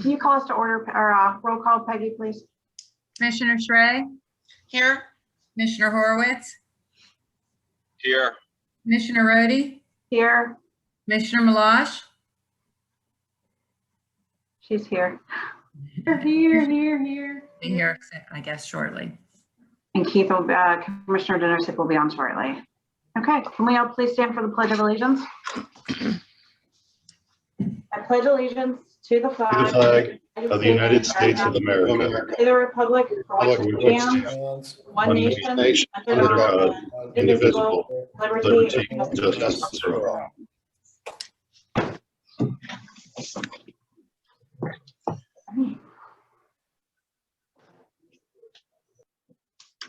Can you call us to order, or roll call, Peggy, please? Commissioner Schrey, Here. Commissioner Horowitz, Here. Commissioner Rhodey, Here. Commissioner Malash. She's here. Here, I guess, shortly. And Keith will, Commissioner Denosick will be on shortly. Okay, can we all please stand for the Pledge of Allegiance? I pledge allegiance to the flag Of the United States of America, to the republic for which it stands, one nation, under God, indivisible, liberty and justice for all.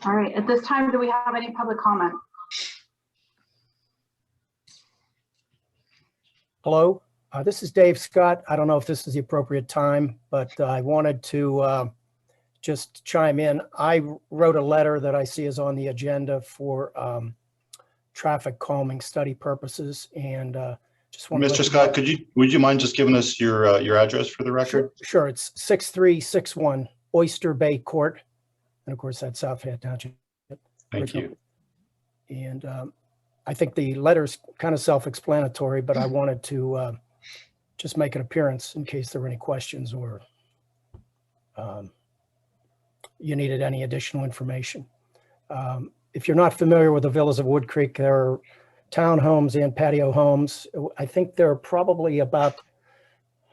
All right, at this time, do we have any public comment? Hello, this is Dave Scott. I don't know if this is the appropriate time, but I wanted to just chime in. I wrote a letter that I see is on the agenda for traffic calming study purposes, and just want to Mr. Scott, would you mind just giving us your address for the record? Sure, it's 6361 Oyster Bay Court, and of course that's South Fayette Township. Thank you. And I think the letter's kind of self-explanatory, but I wanted to just make an appearance in case there were any questions or you needed any additional information. If you're not familiar with the Villas of Wood Creek, there are townhomes and patio homes. I think there are probably about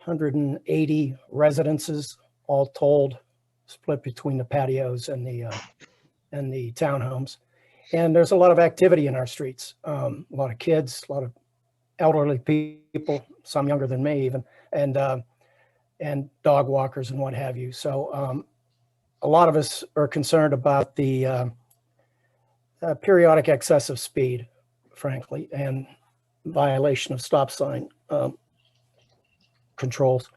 180 residences all told, split between the patios and the townhomes. And there's a lot of activity in our streets, a lot of kids, a lot of elderly people, some younger than me even, and dog walkers and what have you. So a lot of us are concerned about the periodic excessive speed, frankly, and violation of stop sign controls.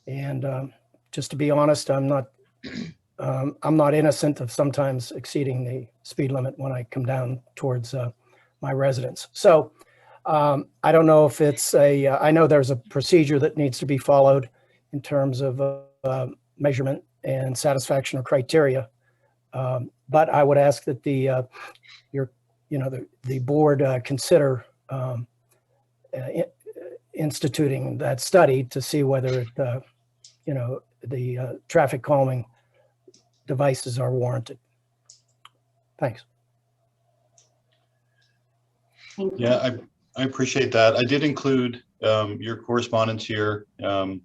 And just to be honest, I'm not innocent of sometimes exceeding the speed limit when I come down towards my residence. So I don't know if it's I know there's a procedure that needs to be followed in terms of measurement and satisfaction of criteria. But I would ask that the board consider instituting that study to see whether it, the traffic calming devices are warranted. Thanks. Yeah, I appreciate that. I did include your correspondence here for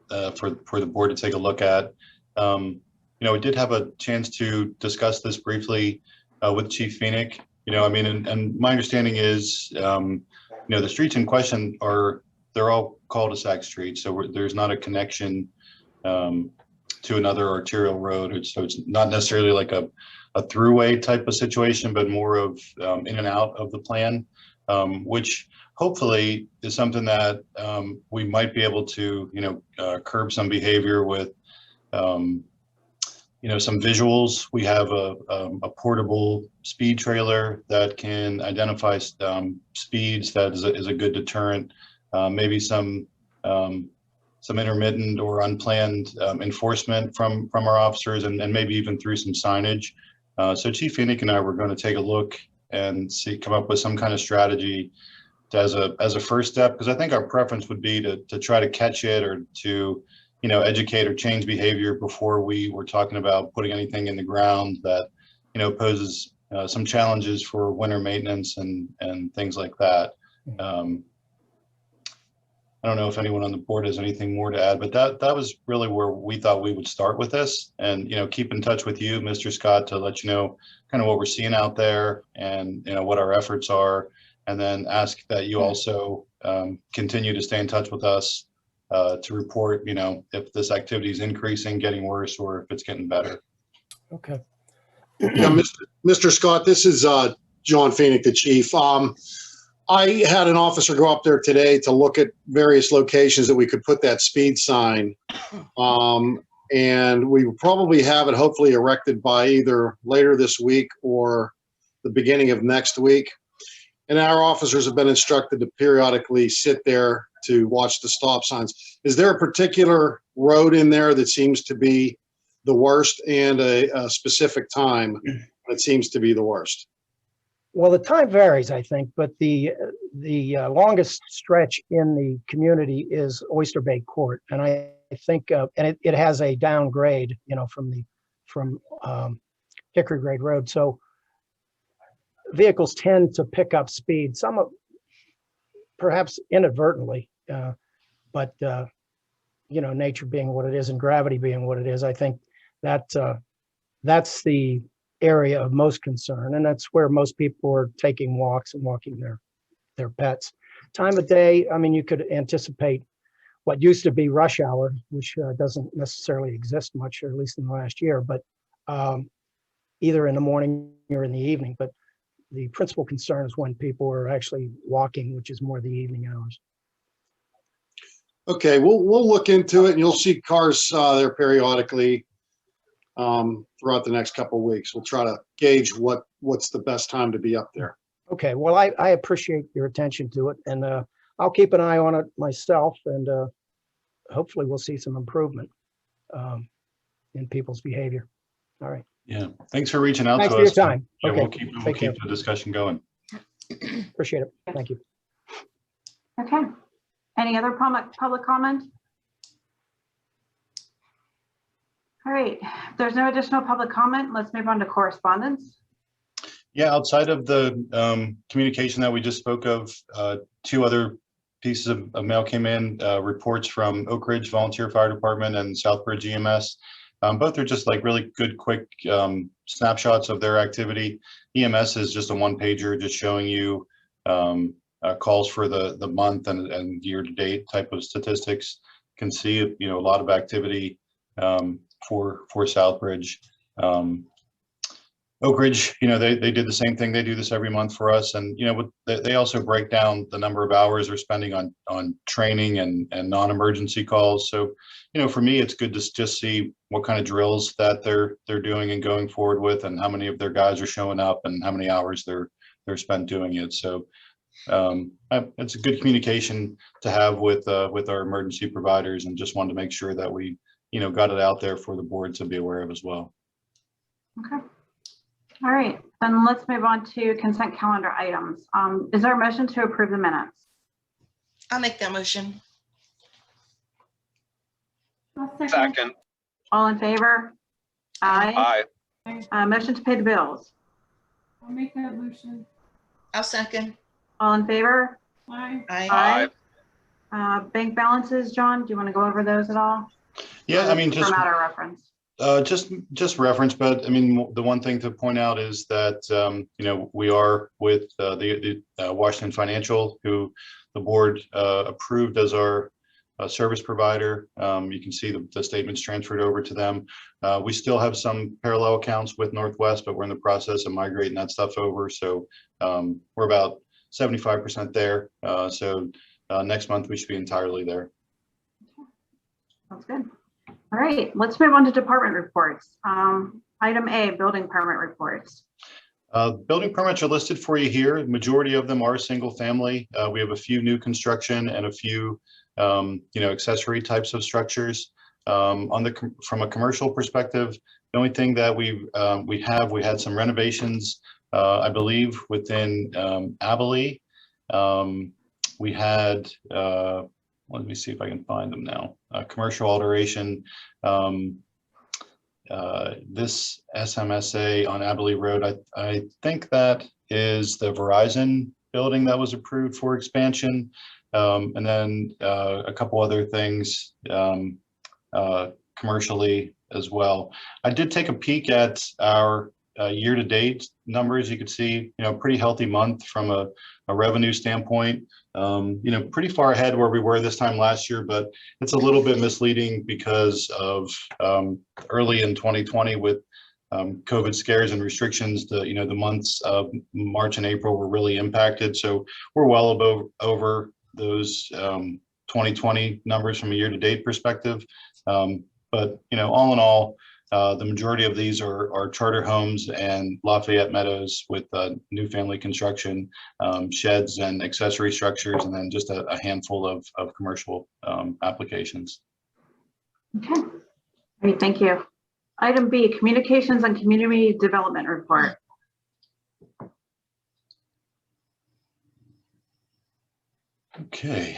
the board to take a look at. We did have a chance to discuss this briefly with Chief Phoenix. And my understanding is, the streets in question they're all cul-de-sac streets, so there's not a connection to another arterial road. So it's not necessarily like a throughway type of situation, but more of in and out of the plan, which hopefully is something that we might be able to, curb some behavior with, some visuals. We have a portable speed trailer that can identify speeds. That is a good deterrent. Maybe some intermittent or unplanned enforcement from our officers, and maybe even through some signage. So Chief Phoenix and I were going to take a look and come up with some kind of strategy as a first step, because I think our preference would be to try to catch it or to educate or change behavior before we were talking about putting anything in the ground that poses some challenges for winter maintenance and things like that. I don't know if anyone on the board has anything more to add, but that was really where we thought we would start with this, and keep in touch with you, Mr. Scott, to let you know kind of what we're seeing out there and what our efforts are, and then ask that you also continue to stay in touch with us to report if this activity is increasing, getting worse, or if it's getting better. Okay. Yeah, Mr. Scott, this is John Phoenix, the chief. I had an officer go up there today to look at various locations that we could put that speed sign. And we will probably have it hopefully erected by either later this week or the beginning of next week. And our officers have been instructed to periodically sit there to watch the stop signs. Is there a particular road in there that seems to be the worst, and a specific time that seems to be the worst? Well, the time varies, I think, but the longest stretch in the community is Oyster Bay Court, and I think, and it has a downgrade, you know, from Hickory Grade Road. So vehicles tend to pick up speed, some of perhaps inadvertently, but you know, nature being what it is and gravity being what it is, I think that that's the area of most concern, and that's where most people are taking walks and walking their pets. Time of day, I mean, you could anticipate what used to be rush hour, which doesn't necessarily exist much, or at least in the last year, but either in the morning or in the evening. But the principal concern is when people are actually walking, which is more the evening hours. Okay, we'll look into it, and you'll see cars there periodically throughout the next couple of weeks. We'll try to gauge what's the best time to be up there. Okay, well, I appreciate your attention to it, and I'll keep an eye on it myself, and hopefully we'll see some improvement in people's behavior. All right. Yeah, thanks for reaching out Thanks to for us. your time. Yeah, Okay, we'll keep the discussion going. appreciate it. Thank you. Okay. Any other public comment? All right. If there's no additional public comment, let's move on to correspondence. Yeah, outside of the communication that we just spoke of, two other pieces of mail came in, reports from Oak Ridge Volunteer Fire Department and Southbridge EMS. Both are just like really good, quick snapshots of their activity. EMS is just a one-pager, just showing you calls for the month and year-to-date type of statistics. Can see, you know, a lot of activity for Southbridge. Oak Ridge, you know, they did the same thing. They do this every month for us, and you know, they also break down the number of hours they're spending on training and non-emergency calls. So, you know, for me, it's good to just see what kind of drills that they're doing and going forward with, and how many of their guys are showing up, and how many hours they're spent doing it. So, it's a good communication to have with our emergency providers, and just wanted to make sure that we, you know, got it out there for the board to be aware of as well. Okay. All right, then let's move on to consent calendar items. Is there a motion to approve the minutes? I'll make that motion. Second. All in favor? Aye. Aye. Motion to pay the bills. I'll make that motion. I'll second. All in favor? Aye. Aye. Bank balances, John, do you want to go over those at all? Yeah, I mean, For matter of reference. Just reference, but I mean, the one thing to point out is that, you know, we are with the Washington Financial, who the board approved as our service provider. You can see the statements transferred over to them. We still have some parallel accounts with Northwest, but we're in the process of migrating that stuff over. So we're about 75% there. So next month we should be entirely there. Sounds good. All right, let's move on to department reports. Item A, building permit reports. Building permits are listed for you here. Majority of them are single family. We have a few new construction and a few, you know, accessory types of structures. From a commercial perspective, the only thing that we had some renovations, I believe, within Abilene. We had, let me see if I can find them now. Commercial alteration. This SMSA on Abilene Road, I think that is the Verizon building that was approved for expansion. And then a couple other things commercially as well. I did take a peek at our year-to-date numbers. You could see, you know, pretty healthy month from a revenue standpoint. You know, pretty far ahead where we were this time last year, but it's a little bit misleading because of early in 2020 with COVID scares and restrictions. The months of March and April were really impacted. So we're well over those 2020 numbers from a year-to-date perspective. But you know, all in all, The majority of these are charter homes and Lafayette Meadows with new family construction, sheds and accessory structures, and then just a handful of commercial applications. Okay. Great, thank you. Item B, communications and community development report. Okay.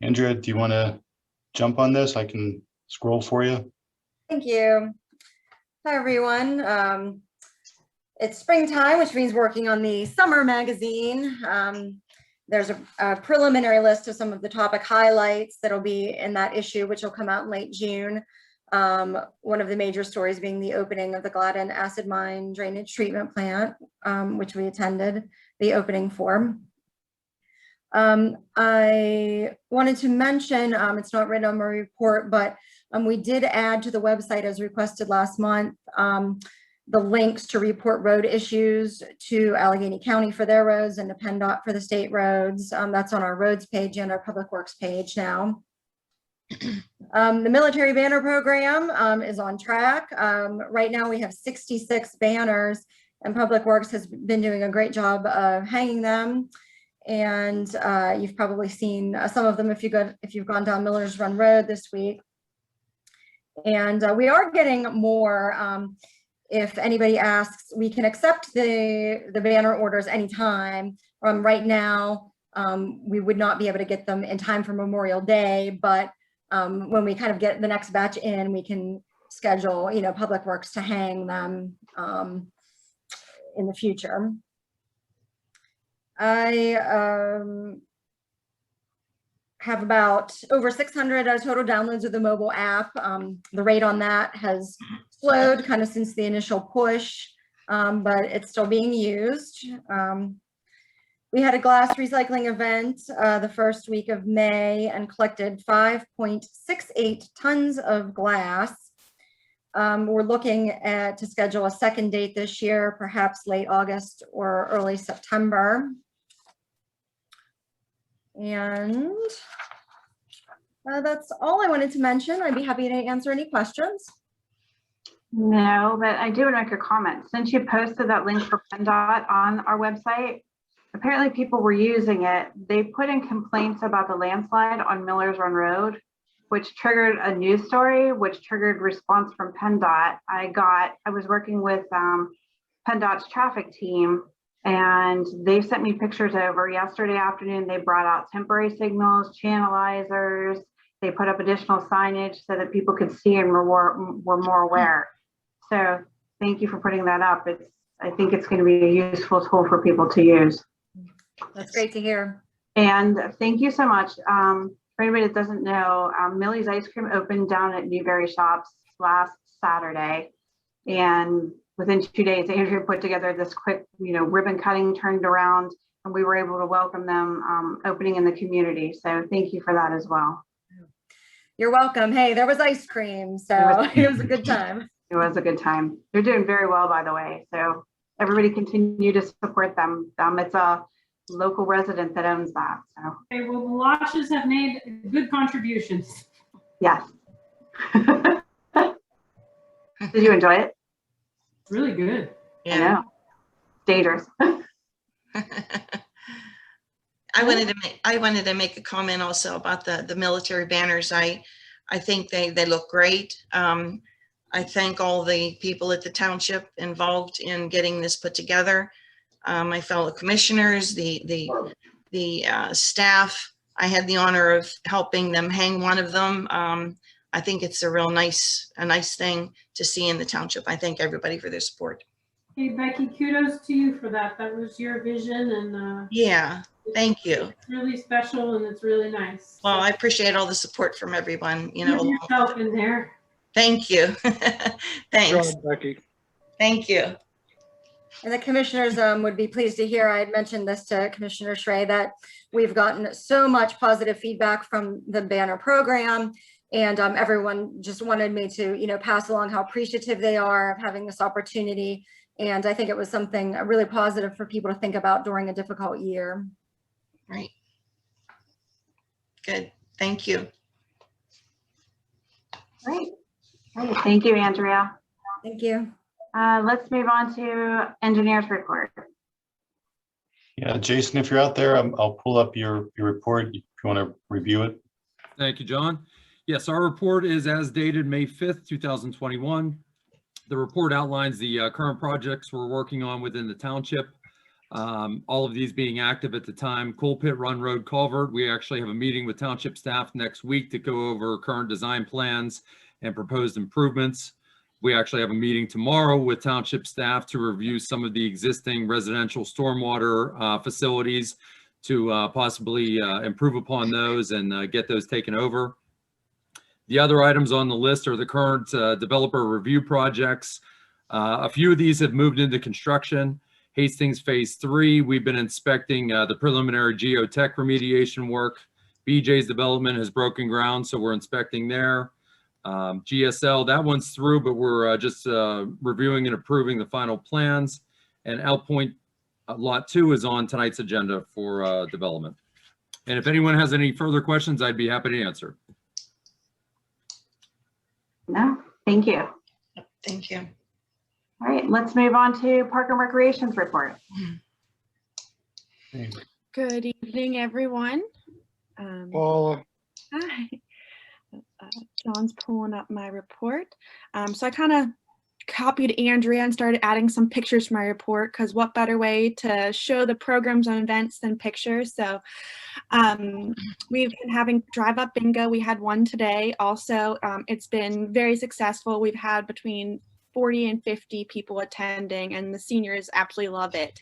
Andrea, do you want to jump on this? I can scroll for you. Thank you. Hi, everyone. It's springtime, which means working on the summer magazine. There's a preliminary list of some of the topic highlights that'll be in that issue, which will come out in late June. One of the major stories being the opening of the Gladden acid mine drainage treatment plant, which we attended the opening for. I wanted to mention, it's not written on my report, but we did add to the website as requested last month, the links to report road issues to Allegheny County for their roads and to PennDOT for the state roads. That's on our roads page and our public works page now. The military banner program is on track. Right now we have 66 banners, and Public Works has been doing a great job of hanging them. And you've probably seen some of them if you've gone down Miller's Run Road this week. And we are getting more. If anybody asks, we can accept the banner orders anytime. Right now, we would not be able to get them in time for Memorial Day, but when we kind of get the next batch in, we can schedule, Public Works to hang them in the future. I have about over 600 total downloads of the mobile app. The rate on that has slowed kind of since the initial push, but it's still being used. We had a glass recycling event the first week of May and collected 5.68 tons of glass. We're looking to schedule a second date this year, perhaps late August or early September. And that's all I wanted to mention. I'd be happy to answer any questions. No, but I do want to make a comment. Since you posted that link for PennDOT on our website, apparently people were using it. They put in complaints about the landslide on Miller's Run Road, which triggered a news story, which triggered response from PennDOT. I was working with PennDOT's traffic team, and they sent me pictures over yesterday afternoon. They brought out temporary signals, channelizers. They put up additional signage so that people could see and were more aware. So thank you for putting that up. I think it's going to be a useful tool for people to use. That's great to hear. And thank you so much. For anybody that doesn't know, Millie's Ice Cream opened down at Newberry Shops last Saturday. And within 2 days, Andrea put together this quick, ribbon cutting, turned around, and we were able to welcome them opening in the community. So thank you for that as well. You're welcome. Hey, there was ice cream, so it was a good time. It was a good time. They're doing very well, by the way. So everybody continue to support them. It's a local resident that owns that. So. Okay, well, the Lashes have made good contributions. Yes. Did you enjoy it? Really good. Yeah. I know. Dangerous. I wanted to make a comment also about the military banners. I think they look great. I thank all the people at the township involved in getting this put together. My fellow commissioners, the staff. I had the honor of helping them hang one of them. I think it's a real nice thing to see in the township. I thank everybody for their support. Hey, Becky, kudos to you for that. That was your vision, and yeah, thank you. It's really special and it's really nice. Well, I appreciate all the support from everyone. Put yourself in there. Thank you. Thanks. Good job, Becky. Thank you. And the commissioners would be pleased to hear, I had mentioned this to Commissioner Schrey, that we've gotten so much positive feedback from the banner program. And everyone just wanted me to, pass along how appreciative they are of having this opportunity. And I think it was something really positive for people to think about during a difficult year. Right. Good. Thank you. Great. Great. Thank you, Andrea. Thank you. Let's move on to engineers report. Yeah, Jason, if you're out there, I'll pull up your report if you want to review it. Thank you, John. Yes, our report is as dated May 5th, 2021. The report outlines the current projects we're working on within the township. All of these being active at the time. Coal Pit Run Road Culvert, we actually have a meeting with township staff next week to go over current design plans and proposed improvements. We actually have a meeting tomorrow with township staff to review some of the existing residential stormwater facilities to possibly improve upon those and get those taken over. The other items on the list are the current developer review projects. A few of these have moved into construction. Hastings Phase 3, we've been inspecting the preliminary geotech remediation work. BJ's development has broken ground, so we're inspecting there. GSL, that one's through, but we're just reviewing and approving the final plans. And L Point Lot 2 is on tonight's agenda for development. And if anyone has any further questions, I'd be happy to answer. No, thank you. Thank you. All right, let's move on to Park and Recreation's report. Good evening, everyone. Paula. Hi. John's pulling up my report. So I kind of copied Andrea and started adding some pictures to my report, because what better way to show the programs and events than pictures. So we've been having drive up bingo. We had one today also. It's been very successful. We've had between 40 and 50 people attending, and the seniors absolutely love it.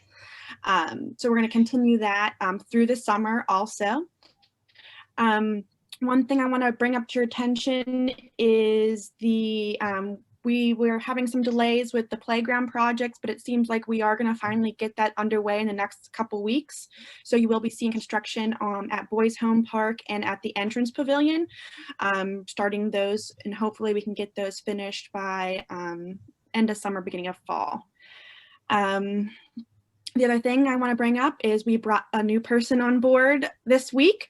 So we're going to continue that through the summer also. One thing I want to bring up to your attention is the we were having some delays with the playground projects, but it seems like we are going to finally get that underway in the next couple weeks. So you will be seeing construction at Boys Home Park and at the entrance pavilion, starting those, and hopefully we can get those finished by end of summer, beginning of fall. The other thing I want to bring up is we brought a new person on board this week.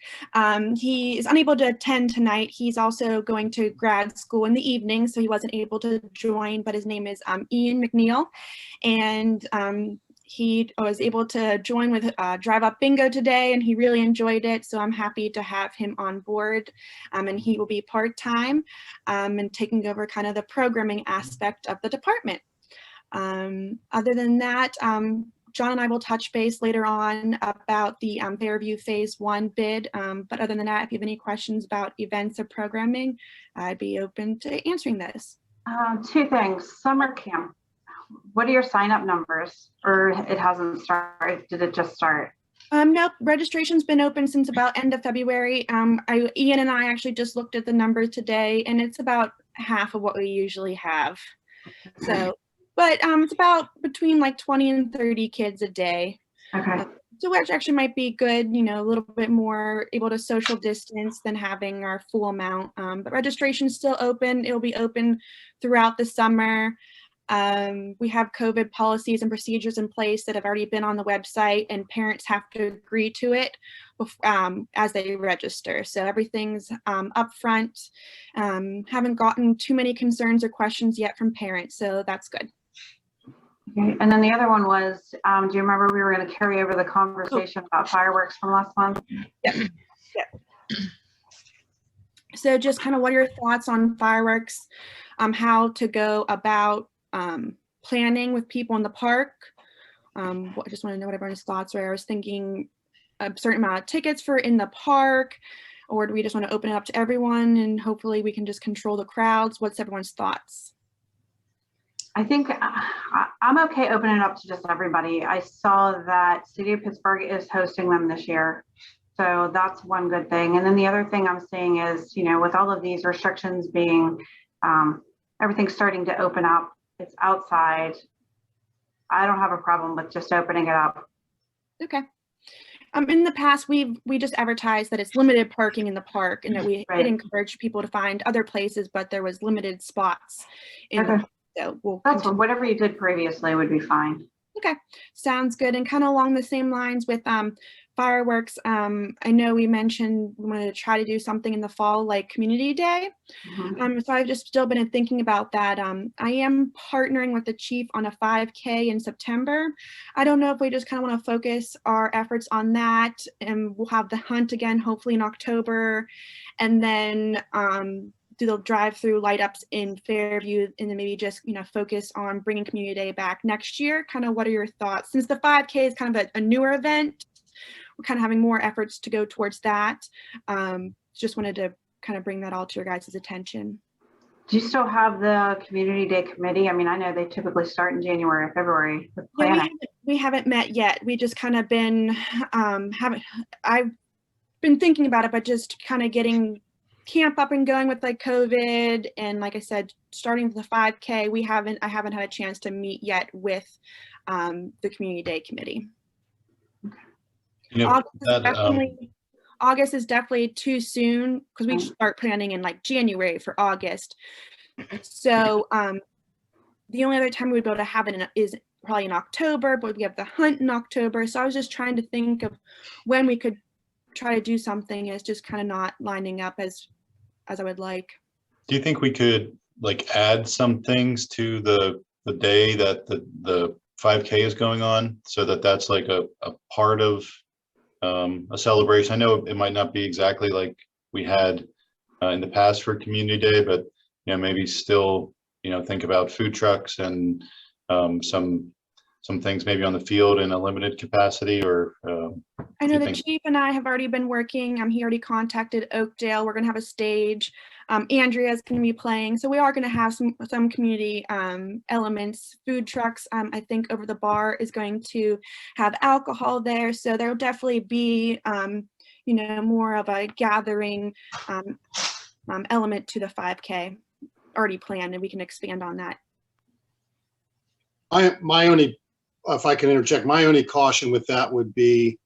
He is unable to attend tonight. He's also going to grad school in the evening, so he wasn't able to join, but his name is Ian McNeil. And he was able to join with Drive Up Bingo today, and he really enjoyed it. So I'm happy to have him on board, and he will be part-time and taking over kind of the programming aspect of the department. Other than that, John and I will touch base later on about the Fairview Phase 1 bid. But other than that, if you have any questions about events or programming, I'd be open to answering those. Two things. Summer camp. What are your sign-up numbers? Or it hasn't started? Did it just start? Nope. Registration's been open since about end of February. Ian and I actually just looked at the numbers today, and it's about half of what we usually have. So. But it's about between like 20 and 30 kids a day. Okay. So which actually might be good, you know, a little bit more able to social distance than having our full amount. But registration is still open. It'll be open throughout the summer. We have COVID policies and procedures in place that have already been on the website, and parents have to agree to it as they register. So everything's upfront. Haven't gotten too many concerns or questions yet from parents, so that's good. Okay. And then the other one was, do you remember we were going to carry over the conversation about fireworks from last month? Yep. Yep. So just kind of what are your thoughts on fireworks, how to go about planning with people in the park? I just want to know what everyone's thoughts were. I was thinking a certain amount of tickets for in the park, or do we just want to open it up to everyone and hopefully we can just control the crowds? What's everyone's thoughts? I think I'm okay opening it up to just everybody. I saw that City of Pittsburgh is hosting them this year. So that's one good thing. And then the other thing I'm seeing is, you know, with all of these restrictions being, everything's starting to open up, it's outside. I don't have a problem with just opening it up. Okay. In the past, we just advertised that it's limited parking in the park, and that we did encourage people to find other places, but there was limited spots in the park. So that's whatever you did previously would be fine. Okay, sounds good. And kind of along the same lines with fireworks, I know we mentioned we wanted to try to do something in the fall, like Community Day. So I've just still been thinking about that. I am partnering with the chief on a 5K in September. I don't know if we just kind of want to focus our efforts on that, and we'll have the hunt again, hopefully in October, and then do the drive-through light ups in Fairview, and then maybe just, you know, focus on bringing Community Day back next year. Kind of what are your thoughts? Since the 5K is kind of a newer event, we're kind of having more efforts to go towards that. Just wanted to kind of bring that all to your guys' attention. Do you still have the Community Day Committee? I mean, I know they typically start in January or February with planning. Yeah, we haven't met yet. We just kind of been, I've been thinking about it, but just kind of getting camp up and going with like COVID. And like I said, starting with the 5K, I haven't had a chance to meet yet with the Community Day Committee. You know, August is definitely too soon because we start planning in like January for August. So the only other time we'd be able to have it is probably in October, but we have the hunt in October. So I was just trying to think of when we could try to do something, and it's just kind of not lining up as I would like. Do you think we could like add some things to the day that the 5K is going on, so that that's like a part of a celebration? I know it might not be exactly like we had in the past for Community Day, but you know, maybe still, you know, think about food trucks and some things maybe on the field in a limited capacity, or I know the chief and I have already been working. He already contacted Oakdale. We're gonna have a stage. Andrea's gonna be playing, so we are gonna have some community elements. Food trucks, I think Over the Bar is going to have alcohol there, so there will definitely be you know, more of a gathering element to the 5K already planned, and we can expand on that. My only, if I can interject, my only caution with that would be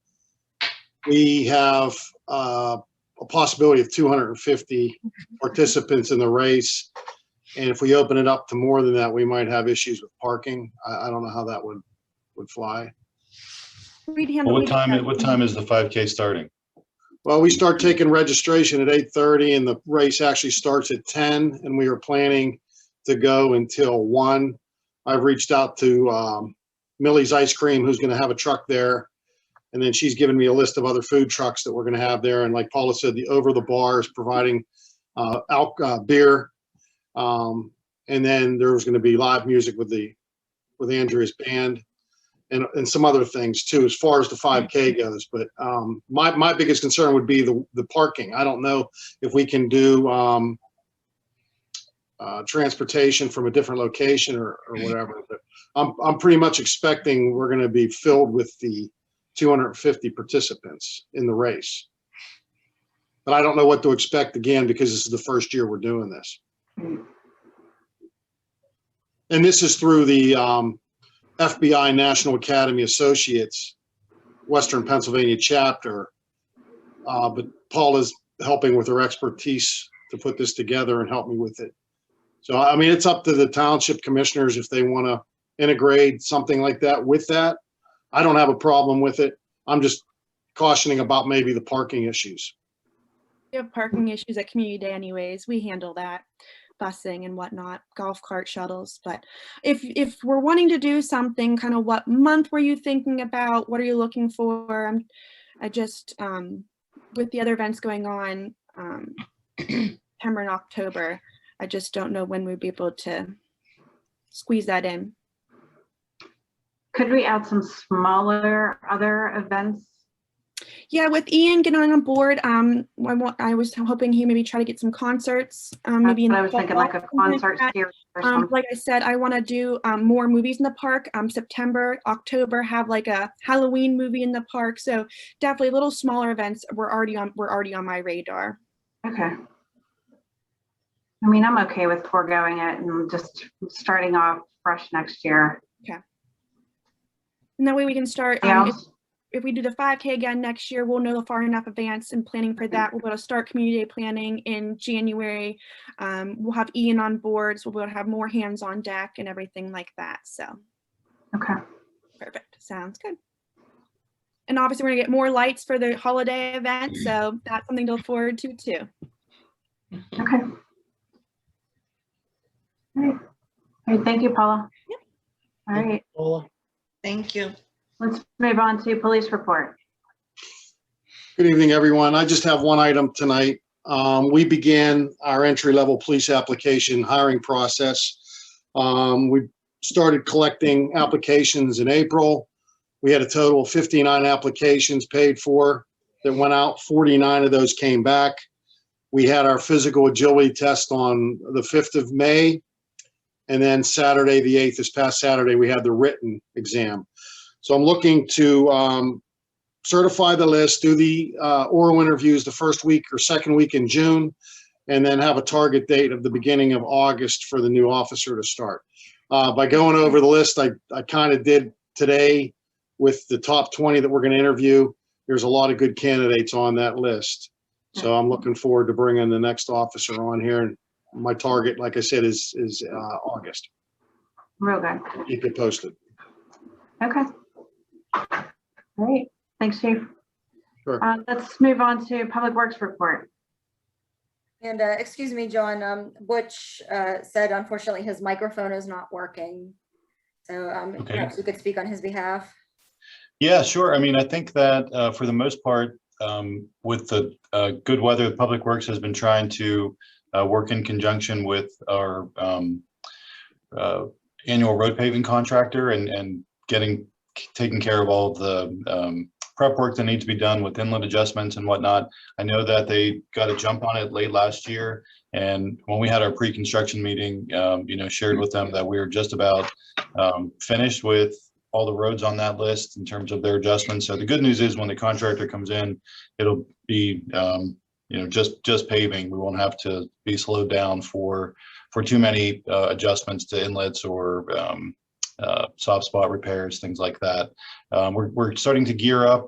we have a possibility of 250 participants in the race. And if we open it up to more than that, we might have issues with parking. I don't know how that would fly. Well, what time is the 5K starting? Well, we start taking registration at 8:30 and the race actually starts at 10, and we are planning to go until 1. I've reached out to Millie's Ice Cream, who's going to have a truck there. And then she's given me a list of other food trucks that we're going to have there. And like Paula said, the Over the Bar is providing beer. And then there's going to be live music with Andrea's band and some other things too, as far as the 5K goes. But my biggest concern would be the parking. I don't know if we can do transportation from a different location or whatever. But I'm pretty much expecting we're going to be filled with the 250 participants in the race. But I don't know what to expect again, because this is the first year we're doing this. And this is through the FBI National Academy Associates Western Pennsylvania chapter. But Paula's helping with her expertise to put this together and help me with it. So, I mean, it's up to the township commissioners if they want to integrate something like that with that. I don't have a problem with it. I'm just cautioning about maybe the parking issues. We have parking issues at Community Day anyways. We handle that, busing and whatnot, golf cart shuttles. But if we're wanting to do something, kind of what month were you thinking about? What are you looking for? I just, with the other events going on, September and October, I just don't know when we'd be able to squeeze that in. Could we add some smaller other events? Yeah, with Ian getting on board, I was hoping he maybe try to get some concerts. Maybe in I was thinking like a concert series or something. Like I said, I want to do more movies in the park. September, October, have like a Halloween movie in the park. So definitely little smaller events were already on my radar. Okay. I mean, I'm okay with foregoing it and just starting off fresh next year. Okay. And that way we can start, if we do the 5K again next year, we'll know far enough advance and planning for that. We'll be able to start community day planning in January. We'll have Ian on board, so we'll be able to have more hands on deck and everything like that. So. Okay. Perfect. Sounds good. And obviously, we're gonna get more lights for the holiday event, so that's something to look forward to too. Okay. All right. All right, thank you, Paula. Yep. All right, Paula. Thank you. let's move on to police report. Good evening, everyone. I just have one item tonight. We began our entry-level police application hiring process. We started collecting applications in April. We had a total of 59 applications paid for that went out. 49 of those came back. We had our physical agility test on the 5th of May. And then Saturday, the 8th, this past Saturday, we had the written exam. So I'm looking to certify the list, do the oral interviews the first week or second week in June, and then have a target date of the beginning of August for the new officer to start. By going over the list, I kind of did today with the top 20 that we're going to interview. There's a lot of good candidates on that list. So I'm looking forward to bringing the next officer on here. And my target, like I said, is August. Real good. Keep it posted. Okay. All right, thanks, Chief. Sure. Let's move on to Public Works report. And excuse me, John, Butch said unfortunately his microphone is not working. So Okay. perhaps we could speak on his behalf. Yeah, sure. I mean, I think that for the most part, with the good weather, the Public Works has been trying to work in conjunction with our annual road paving contractor and taking care of all of the prep work that needs to be done with inlet adjustments and whatnot. I know that they got a jump on it late last year. And when we had our pre-construction meeting, shared with them that we were just about finished with all the roads on that list in terms of their adjustments. So the good news is when the contractor comes in, it'll be, just paving. We won't have to be slowed down for too many adjustments to inlets or soft spot repairs, things like that. We're starting to gear up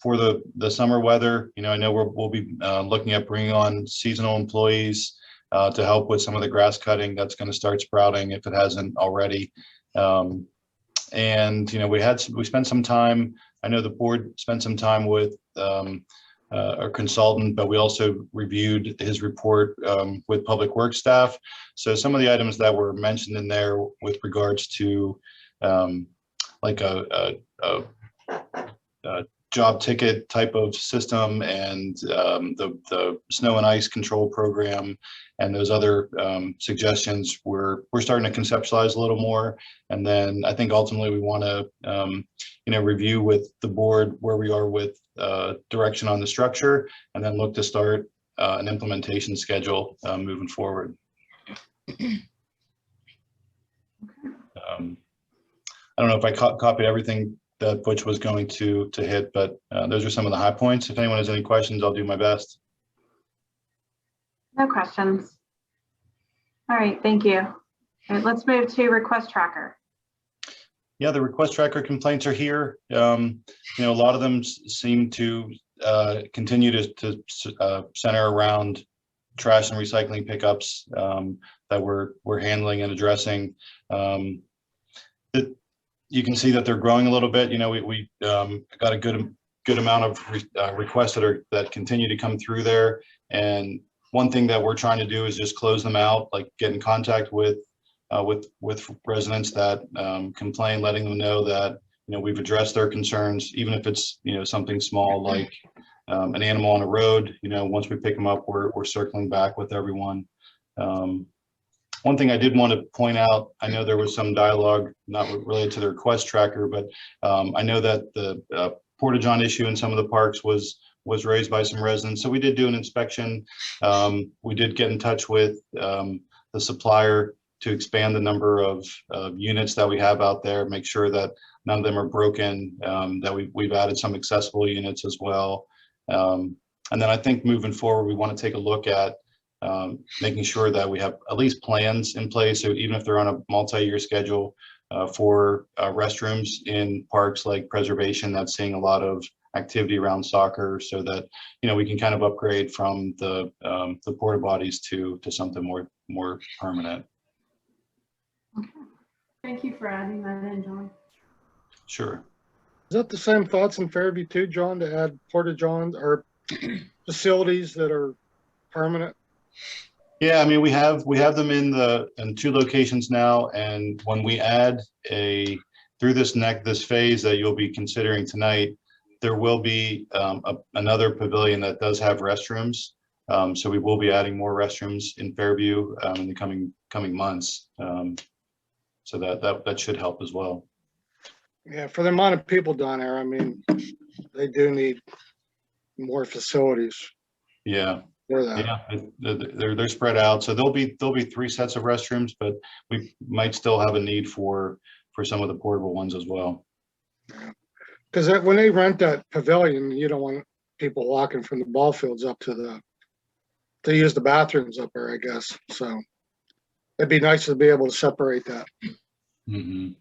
for the summer weather. I know we'll be looking at bringing on seasonal employees to help with some of the grass cutting that's going to start sprouting if it hasn't already. And we spent some time. I know the board spent some time with our consultant, but we also reviewed his report with Public Works staff. So some of the items that were mentioned in there with regards to like a job ticket type of system and the snow and ice control program and those other suggestions we're starting to conceptualize a little more. And then I think ultimately we want to review with the board where we are with direction on the structure and then look to start an implementation schedule moving forward. I don't know if I copied everything that Butch was going to hit, but those are some of the high points. If anyone has any questions, I'll do my best. No questions. All right, thank you. All right, let's move to request tracker. Yeah, the request tracker complaints are here. A lot of them seem to continue to center around trash and recycling pickups that we're handling and addressing. You can see that they're growing a little bit. We got a good amount of requests that continue to come through there. And one thing that we're trying to do is just close them out, like get in contact with residents that complain, letting them know that we've addressed their concerns, even if it's something small like an animal on a road. Once we pick them up, we're circling back with everyone. One thing I did want to point out, I know there was some dialogue not related to the request tracker, but I know that the porta-john issue in some of the parks was raised by some residents. So we did do an inspection. We did get in touch with the supplier to expand the number of units that we have out there, make sure that none of them are broken, that we've added some accessible units as well. And then I think moving forward, we want to take a look at making sure that we have at least plans in place. So even if they're on a multi-year schedule for restrooms in parks like Preservation, that's seeing a lot of activity around soccer, so that we can kind of upgrade from the porta potties to something more permanent. Okay. Thank you for adding that in, John. Sure. that the same thoughts in Fairview too, John, to add porta-johns or facilities that are permanent? Yeah, I mean, we have them in 2 locations now, and when we add through this phase that you'll be considering tonight, there will be another pavilion that does have restrooms. So we will be adding more restrooms in Fairview in the coming months. So that should help as well. Yeah, for the amount of people down there, I mean, they do need more facilities. Yeah. For that. Yeah, they're spread out. So there'll be 3 sets of restrooms, but we might still have a need for some of the portable ones as well. Because when they rent that pavilion, you don't want people walking from the ball fields up to use the bathrooms up there, I guess. So it'd be nice to be able to separate that. Mm-hmm.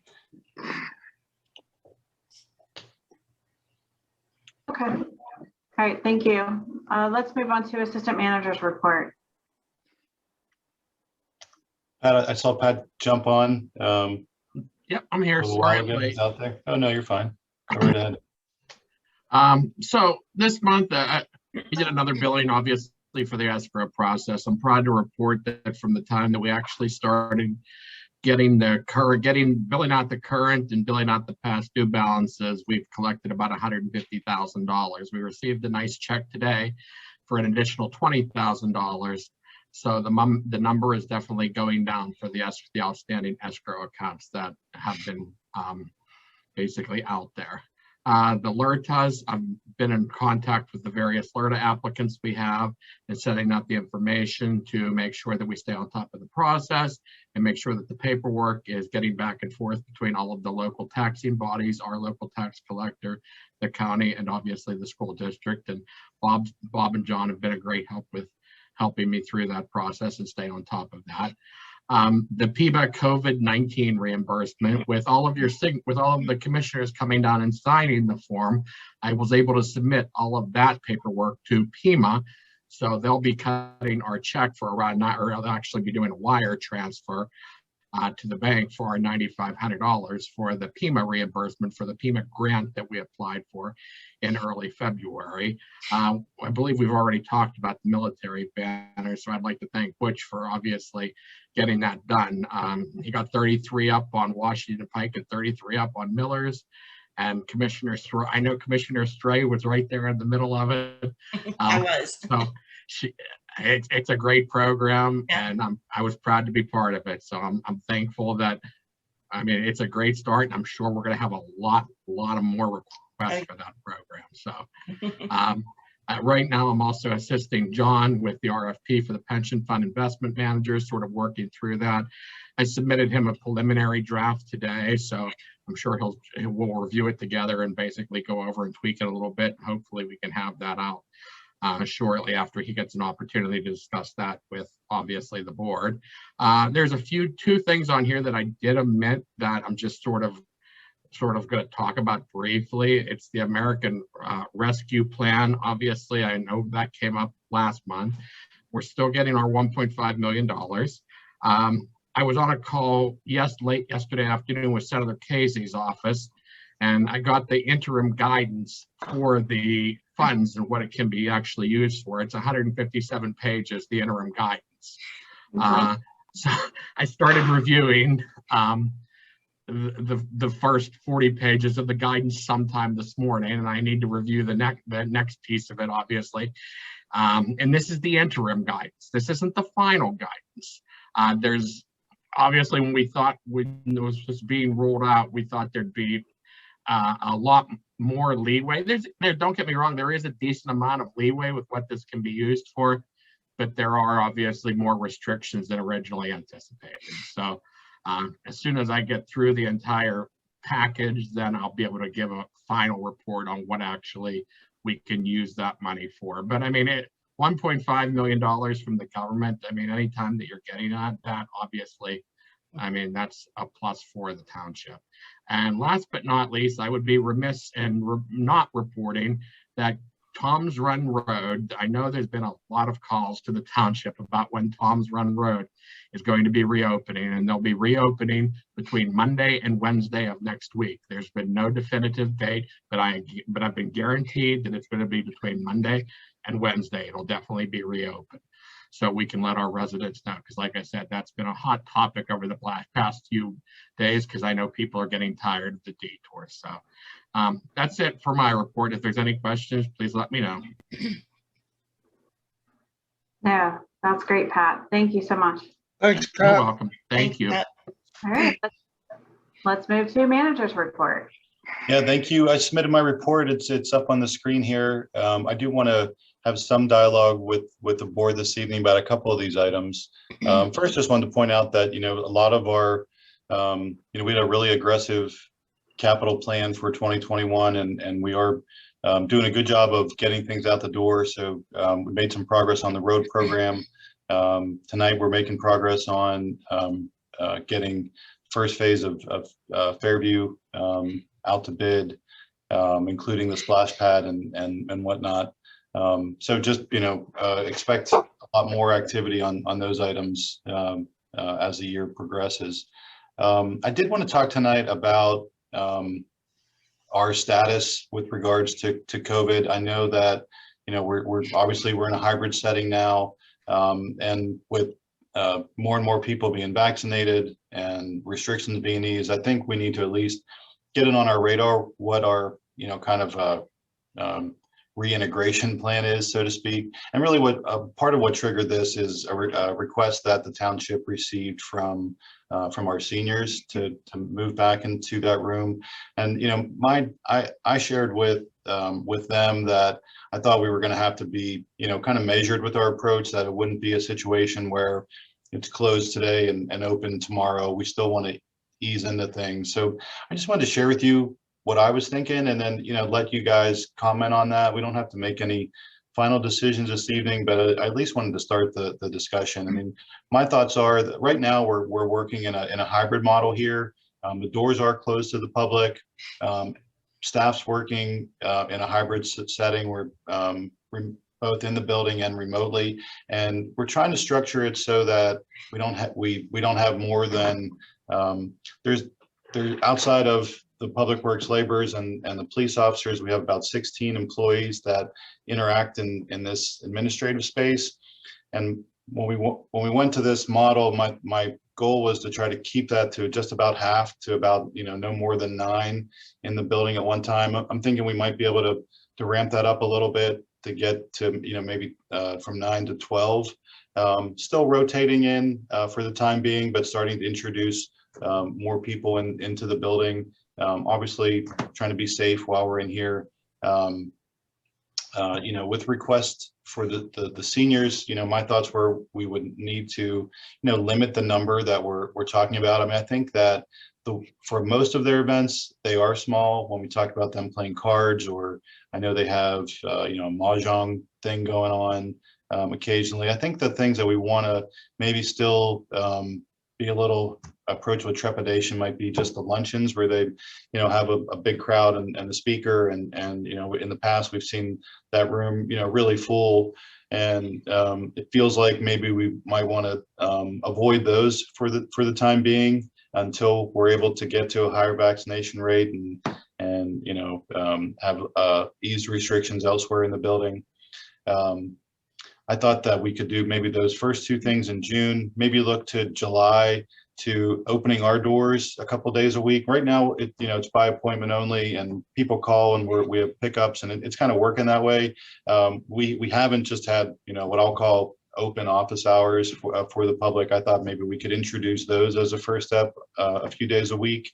Okay. All right, thank you. Let's move on to assistant manager's report. I saw Pat jump on. Yep, I'm here. A little Sorry, while ago. I'm late. He's out there. Oh, no, you're fine. Go right ahead. So this month, we did another billing, obviously, for the escrow process. I'm proud to report that from the time that we actually started billing out the current and billing out the past due balances, we've collected about $150,000. We received a nice check today for an additional $20,000. So the number is definitely going down for the outstanding escrow accounts that have been basically out there. The LERTAs, I've been in contact with the various LERTA applicants we have and setting up the information to make sure that we stay on top of the process and make sure that the paperwork is getting back and forth between all of the local taxing bodies, our local tax collector, the county, and obviously the school district. And Bob and John have been a great help with helping me through that process and stay on top of that. The PBEC COVID-19 reimbursement, with all of the commissioners coming down and signing the form, I was able to submit all of that paperwork to PEMA. So they'll be cutting our check for around, or they'll actually be doing a wire transfer to the bank for our $9,500 for the PEMA reimbursement for the PEMA grant that we applied for in early February. I believe we've already talked about the military banners, so I'd like to thank Butch for obviously getting that done. He got 33 up on Washington Pike and 33 up on Millers. And I know Commissioner Stray was right there in the middle of it. I was. So it's a great program, and I was proud to be part of it. So I'm thankful that, I mean, it's a great start, and I'm sure we're going to have a lot of more requests for that program. So right now, I'm also assisting John with the RFP for the pension fund investment managers, sort of working through that. I submitted him a preliminary draft today, so I'm sure we'll review it together and basically go over and tweak it a little bit. Hopefully we can have that out shortly after he gets an opportunity to discuss that with obviously the board. There's two things on here that I did omit that I'm just sort of going to talk about briefly. It's the American Rescue Plan. Obviously, I know that came up last month. We're still getting our $1.5 million. I was on a call late yesterday afternoon with Senator Casey's office, and I got the interim guidance for the funds and what it can be actually used for. It's 157 pages, the interim guidance. So I started reviewing the first 40 pages of the guidance sometime this morning, and I need to review the next piece of it, obviously. And this is the interim guidance. This isn't the final guidance. There's obviously, when it was just being rolled out, we thought there'd be a lot more leeway. Don't get me wrong, there is a decent amount of leeway with what this can be used for, but there are obviously more restrictions than originally anticipated. So as soon as I get through the entire package, then I'll be able to give a final report on what actually we can use that money for. But I mean, $1.5 million from the government, I mean, anytime that you're getting that, obviously, I mean, that's a plus for the township. And last but not least, I would be remiss in not reporting that Tom's Run Road, I know there's been a lot of calls to the township about when Tom's Run Road is going to be reopening, and they'll be reopening between Monday and Wednesday of next week. There's been no definitive date, but I've been guaranteed that it's going to be between Monday and Wednesday. It'll definitely be reopened. So we can let our residents know, because like I said, that's been a hot topic over the past few days, because I know people are getting tired of the detour. So that's it for my report. If there's any questions, please let me know. No, that's great, Pat. Thank you so much. Thanks, You're Pat. welcome. Thank you. All right, let's move to manager's report. Yeah, thank you. I submitted my report. It's up on the screen here. I do want to have some dialogue with the board this evening about a couple of these items. First, just wanted to point out that, a lot of our, we had a really aggressive capital plan for 2021, and we are doing a good job of getting things out the door. So we made some progress on the road program. Tonight, we're making progress on getting first phase of Fairview out to bid, including the splash pad and whatnot. So just, expect a lot more activity on those items as the year progresses. I did want to talk tonight about our status with regards to COVID. I know that, we're obviously we're in a hybrid setting now, and with more and more people being vaccinated and restrictions being eased, I think we need to at least get it on our radar what our, kind of reintegration plan is, so to speak. And really what part of what triggered this is a request that the township received from our seniors to move back into that room. And, I shared with them that I thought we were going to have to be, kind of measured with our approach, that it wouldn't be a situation where it's closed today and open tomorrow. We still want to ease into things. So I just wanted to share with you what I was thinking, and then, let you guys comment on that. We don't have to make any final decisions this evening, but I at least wanted to start the discussion. I mean, my thoughts are that right now we're working in a hybrid model here. The doors are closed to the public. Staff's working in a hybrid setting. We're both in the building and remotely, and we're trying to structure it so that we don't have more than there's outside of the public works laborers and the police officers. We have about 16 employees that interact in this administrative space. And when we went to this model, my goal was to try to keep that to just about half, to about, no more than 9 in the building at one time. I'm thinking we might be able to ramp that up a little bit to get to, maybe from 9 to 12. Still rotating in for the time being, but starting to introduce more people into the building. Obviously trying to be safe while we're in here. With requests for the seniors, my thoughts were we would need to, limit the number that we're talking about. I mean, I think that for most of their events, they are small. When we talk about them playing cards, or I know they have, a mahjong thing going on occasionally. I think the things that we want to maybe still be a little approach with trepidation might be just the luncheons, where they, have a big crowd and the speaker, and in the past we've seen that room, really full, and it feels like maybe we might want to avoid those for the time being until we're able to get to a higher vaccination rate and have eased restrictions elsewhere in the building. I thought that we could do maybe those first 2 things in June, maybe look to July to opening our doors a couple days a week. Right now, it's by appointment only, and people call and we have pickups, and it's kind of working that way. We haven't just had, what I'll call open office hours for the public. I thought maybe we could introduce those as a first step, a few days a week.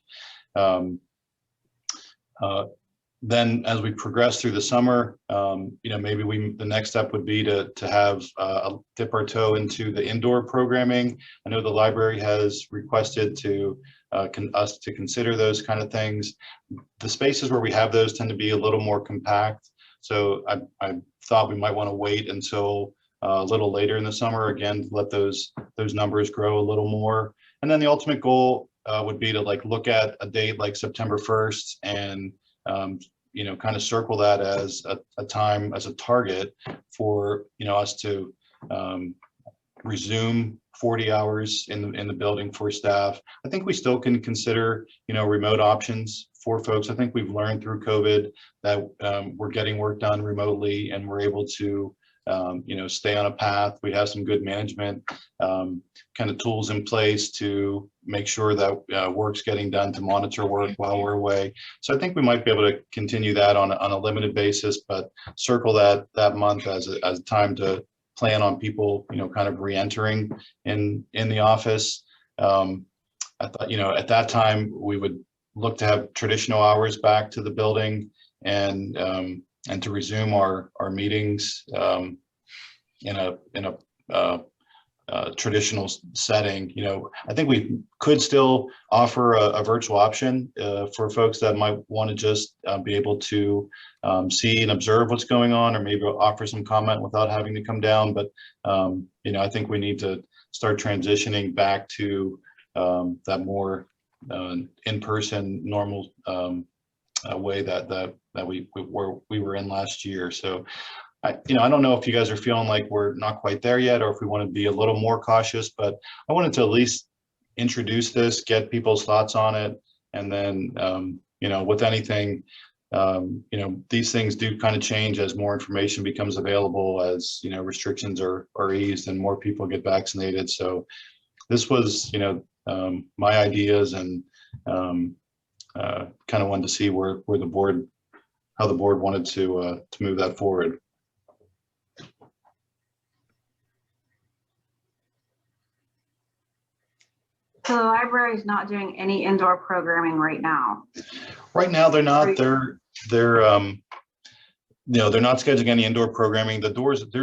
Then as we progress through the summer, maybe the next step would be to have dip our toe into the indoor programming. I know the library has requested us to consider those kind of things. The spaces where we have those tend to be a little more compact. So I thought we might want to wait until a little later in the summer, again, to let those numbers grow a little more. And then the ultimate goal would be to look at a date like September 1st and kind of circle that as a time, as a target for, us to resume 40 hours in the building for staff. I think we still can consider, remote options for folks. I think we've learned through COVID that we're getting work done remotely and we're able to, stay on a path. We have some good management kind of tools in place to make sure that work's getting done, to monitor work while we're away. So I think we might be able to continue that on a limited basis, but circle that month as a time to plan on people, kind of re-entering in the office. I thought, at that time we would look to have traditional hours back to the building and to resume our meetings in a traditional setting. I think we could still offer a virtual option for folks that might want to just be able to see and observe what's going on, or maybe offer some comment without having to come down. But I think we need to start transitioning back to that more in-person normal way that we were in last year. So I don't know if you guys are feeling like we're not quite there yet, or if we want to be a little more cautious, but I wanted to at least introduce this, get people's thoughts on it. And then, with anything, these things do kind of change as more information becomes available, as, restrictions are eased and more people get vaccinated. So this was, my ideas, and kind of wanted to see where the board, how the board wanted to move that forward. So the library is not doing any indoor programming right now. Right now, they're not. They're not scheduling any indoor programming. Their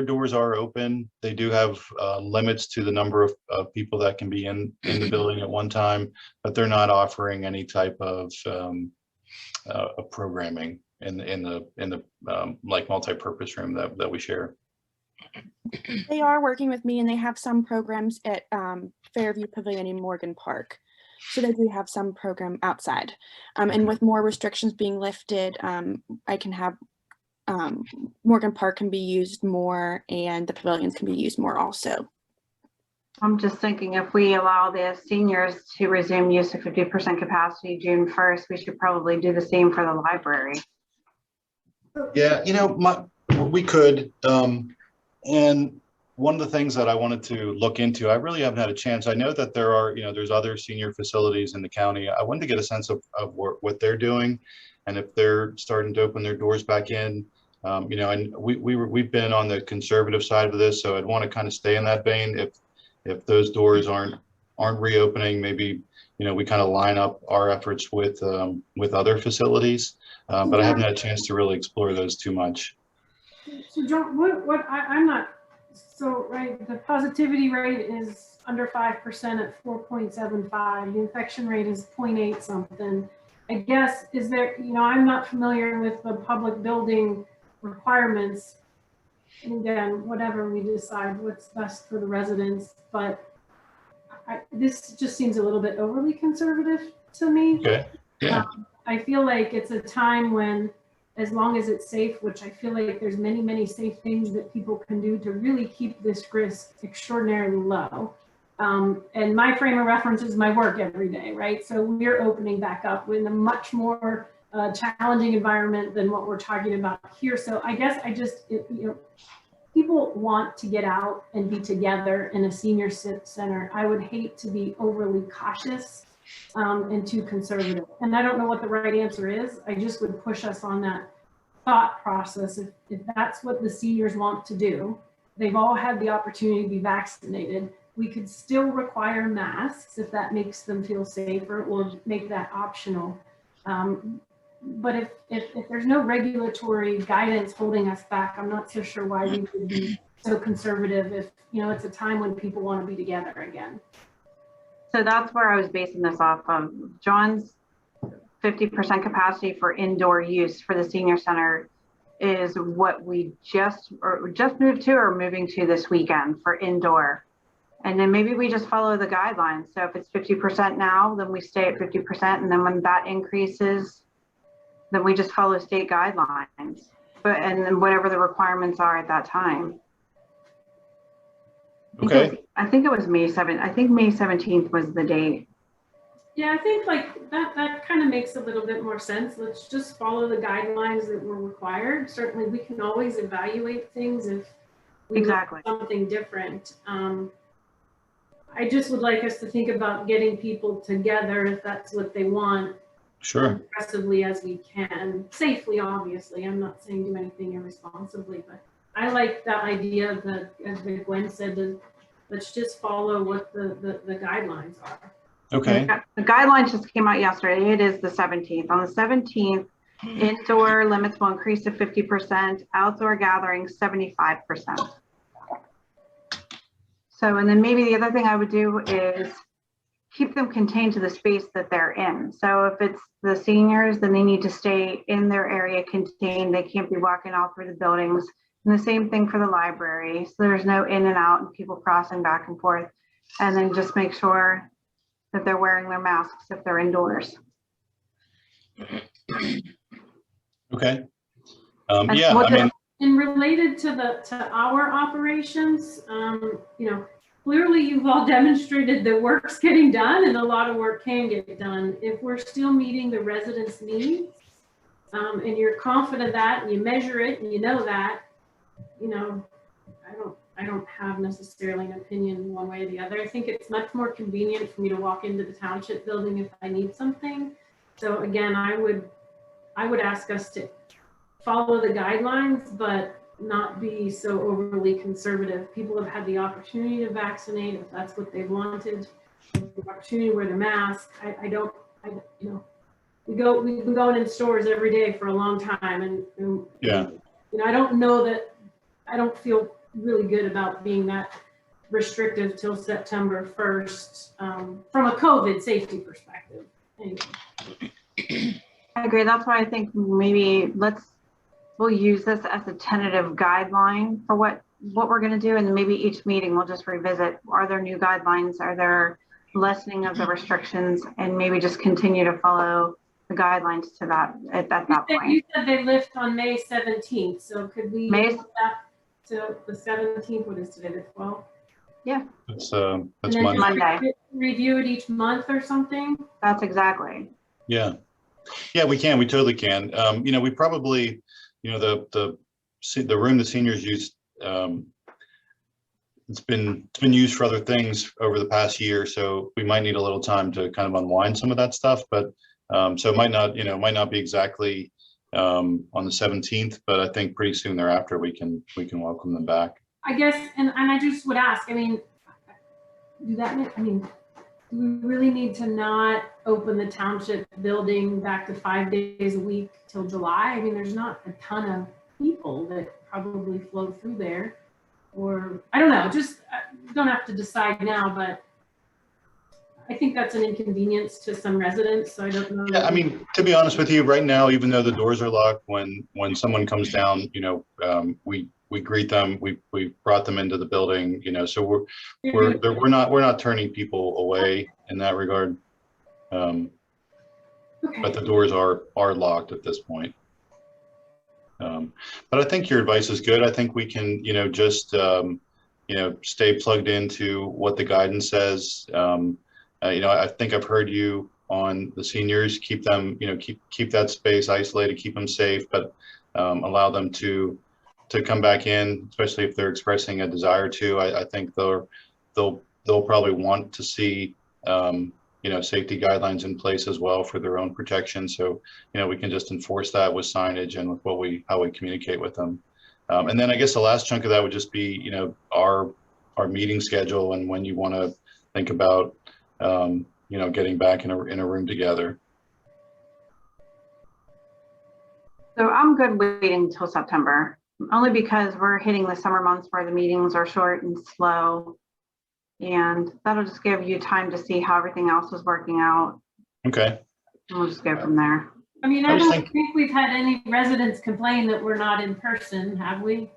doors are open. They do have limits to the number of people that can be in the building at one time, but they're not offering any type of programming in the like multi-purpose room that we share. They are working with me, and they have some programs at Fairview Pavilion in Morgan Park. So they do have some program outside. And with more restrictions being lifted, I can have Morgan Park can be used more, and the pavilions can be used more also. I'm just thinking, if we allow the seniors to resume use of 50% capacity June 1st, we should probably do the same for the library. Yeah, we could. And one of the things that I wanted to look into, I really haven't had a chance. I know that there are, there's other senior facilities in the county. I wanted to get a sense of what they're doing, and if they're starting to open their doors back in. And we've been on the conservative side of this, so I'd want to kind of stay in that vein. If those doors aren't reopening, maybe we kind of line up our efforts with other facilities. But I haven't had a chance to really explore those too much. So John, I'm not, so right, the positivity rate is under 5% at 4.75. The infection rate is 0.8 something. I guess, is there, I'm not familiar with the public building requirements. And again, whatever we decide what's best for the residents, but this just seems a little bit overly conservative to me. Okay. Yeah. I feel like it's a time when, as long as it's safe, which I feel like there's many, many safe things that people can do to really keep this risk extraordinarily low. And my frame of reference is my work every day, right? So we're opening back up in a much more challenging environment than what we're talking about here. So I guess people want to get out and be together in a senior center. I would hate to be overly cautious and too conservative. And I don't know what the right answer is. I just would push us on that thought process. If that's what the seniors want to do, they've all had the opportunity to be vaccinated. We could still require masks if that makes them feel safer. We'll make that optional. But if there's no regulatory guidance holding us back, I'm not so sure why we would be so conservative if, it's a time when people want to be together again. So that's where I was basing this off of. John's 50% capacity for indoor use for the senior center is what we just moved to or moving to this weekend for indoor. And then maybe we just follow the guidelines. So if it's 50% now, then we stay at 50%. And then when that increases, then we just follow state guidelines, and then whatever the requirements are at that time. Okay. I think it was May 7th. I think May 17th was the date. Yeah, I think like that kind of makes a little bit more sense. Let's just follow the guidelines that were required. Certainly we can always evaluate things if we Exactly. want something different. I just would like us to think about getting people together if that's what they want. Sure. As aggressively as we can, safely, obviously. I'm not saying do anything irresponsibly, but I like that idea of the, as Gwen said, let's just follow what the guidelines are. Okay. The guidelines just came out yesterday. It is the 17th. On the 17th, indoor limits will increase to 50%, outdoor gathering 75%. So, and then maybe the other thing I would do is keep them contained to the space that they're in. So if it's the seniors, then they need to stay in their area contained. They can't be walking all through the buildings. And the same thing for the library. So there's no in and out and people crossing back and forth. And then just make sure that they're wearing their masks if they're indoors. Okay. Yeah, I mean, and related to our operations, you know, clearly you've all demonstrated that work's getting done and a lot of work can get done. If we're still meeting the residents' needs, and you're confident that and you measure it and you know that, you know, I don't have necessarily an opinion one way or the other. I think it's much more convenient for me to walk into the township building if I need something. So again, I would ask us to follow the guidelines, but not be so overly conservative. People have had the opportunity to vaccinate if that's what they wanted, the opportunity to wear the mask. You know, we've been going in stores every day for a long time, and yeah, you know, I don't know that, I don't feel really good about being that restrictive till September 1st from a COVID safety perspective. Anyway. I agree. That's why I think maybe we'll use this as a tentative guideline for what we're going to do. And maybe each meeting we'll just revisit, are there new guidelines? Are there lessening of the restrictions? And maybe just continue to follow the guidelines to that at that point. You said they lift on May 17th. So could we move that to the 17th? What is today, the 12th? Yeah. That's Monday. Review it each month or something? That's exactly. Yeah. Yeah, we can. We totally can. You know, we probably, you know, the room the seniors use, it's been used for other things over the past year, so we might need a little time to kind of unwind some of that stuff. But so it might not be exactly on the 17th, but I think pretty soon thereafter we can welcome them back. I guess, and I just would ask, I mean, do we really need to not open the township building back to 5 days a week till July? I mean, there's not a ton of people that probably flow through there, or I don't know, just don't have to decide now, but I think that's an inconvenience to some residents, so I don't know. Yeah, I mean, to be honest with you, right now, even though the doors are locked, when someone comes down, you know, we greet them, we brought them into the building, you know, so we're not turning people away in that regard. Okay. But the doors are locked at this point. But I think your advice is good. I think we can, you know, just you know, stay plugged into what the guidance says. You know, I think I've heard you on the seniors, keep them, you know, keep that space isolated, keep them safe, but allow them to come back in, especially if they're expressing a desire to. I think they'll probably want to see you know, safety guidelines in place as well for their own protection. So, you know, we can just enforce that with signage and with how we communicate with them. And then I guess the last chunk of that would just be, you know, our meeting schedule and when you want to think about you know, getting back in a room together. So I'm good waiting until September, only because we're hitting the summer months where the meetings are short and slow. And that'll just give you time to see how everything else is working out. Okay. And we'll just go from there. I mean, I don't think we've had any residents complain that we're not in person, have we?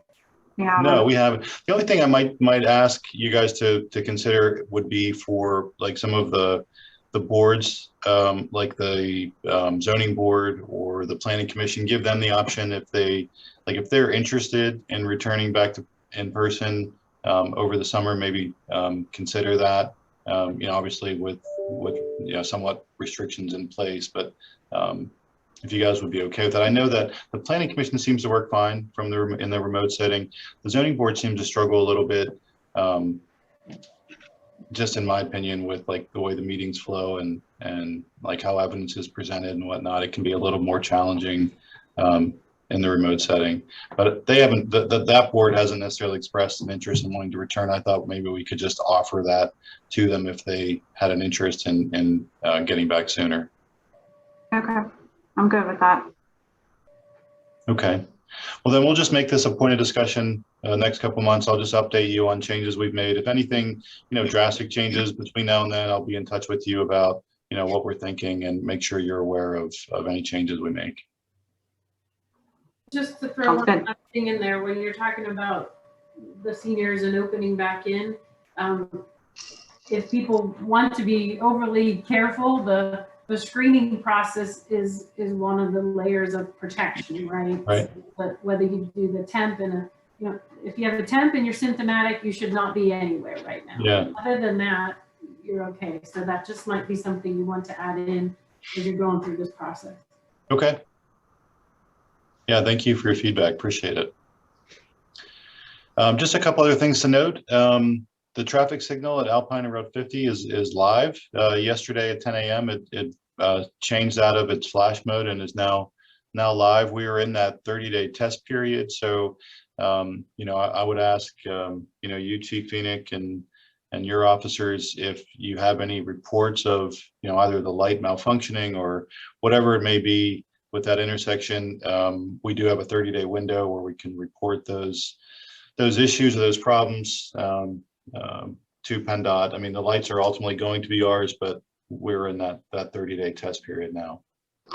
Yeah. No, we haven't. The only thing I might ask you guys to consider would be for like some of the the boards, like the zoning board or the planning commission, give them the option if they're interested in returning back to in person over the summer, maybe consider that. Obviously with somewhat restrictions in place, but if you guys would be okay with that. I know that the planning commission seems to work fine in the remote setting. The zoning board seems to struggle a little bit, just in my opinion, with like the way the meetings flow and like how evidence is presented and whatnot. It can be a little more challenging in the remote setting, but they haven't, that board hasn't necessarily expressed an interest in wanting to return. I thought maybe we could just offer that to them if they had an interest in getting back sooner. Okay, I'm good with that. Okay, well then we'll just make this a point of discussion next couple months. I'll just update you on changes we've made. If anything, drastic changes between now and then, I'll be in touch with you about, what we're thinking and make sure you're aware of any changes we make. Just to throw one thing in there, when you're talking about the seniors and opening back in, if people want to be overly careful, the screening process is one of the layers of protection, right? Right. But whether you do the temp and if you have a temp and you're symptomatic, you should not be anywhere right now. Yeah. Other than that, you're okay. So that just might be something you want to add in as you're going through this process. Okay. Yeah, thank you for your feedback. Appreciate it. Just a couple other things to note. The traffic signal at Alpine and Road 50 is live. Yesterday at 10 a.m. it changed out of its flash mode and is now live. We are in that 30-day test period. So, I would ask, you, Chief Phoenix, and your officers, if you have any reports of, either the light malfunctioning or whatever it may be with that intersection. We do have a 30-day window where we can report those issues or those problems to PennDOT. I mean, the lights are ultimately going to be ours, but we're in that 30-day test period now.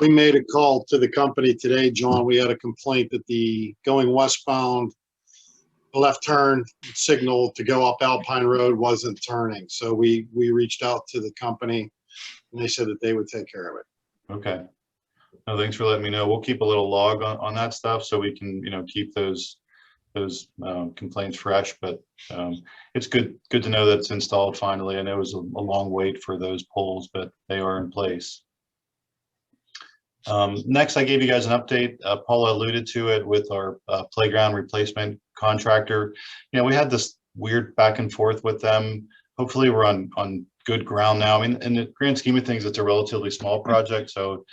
We made a call to the company today, John. We had a complaint that the going westbound left turn signal to go up Alpine Road wasn't turning. So we reached out to the company and they said that they would take care of it. Okay. No, thanks for letting me know. We'll keep a little log on that stuff so we can, keep those complaints fresh, but it's good to know that it's installed finally. I know it was a long wait for those poles, but they are in place. Next, I gave you guys an update. Paula alluded to it with our playground replacement contractor. We had this weird back and forth with them. Hopefully we're on good ground now. I mean, in the grand scheme of things, it's a relatively small project, so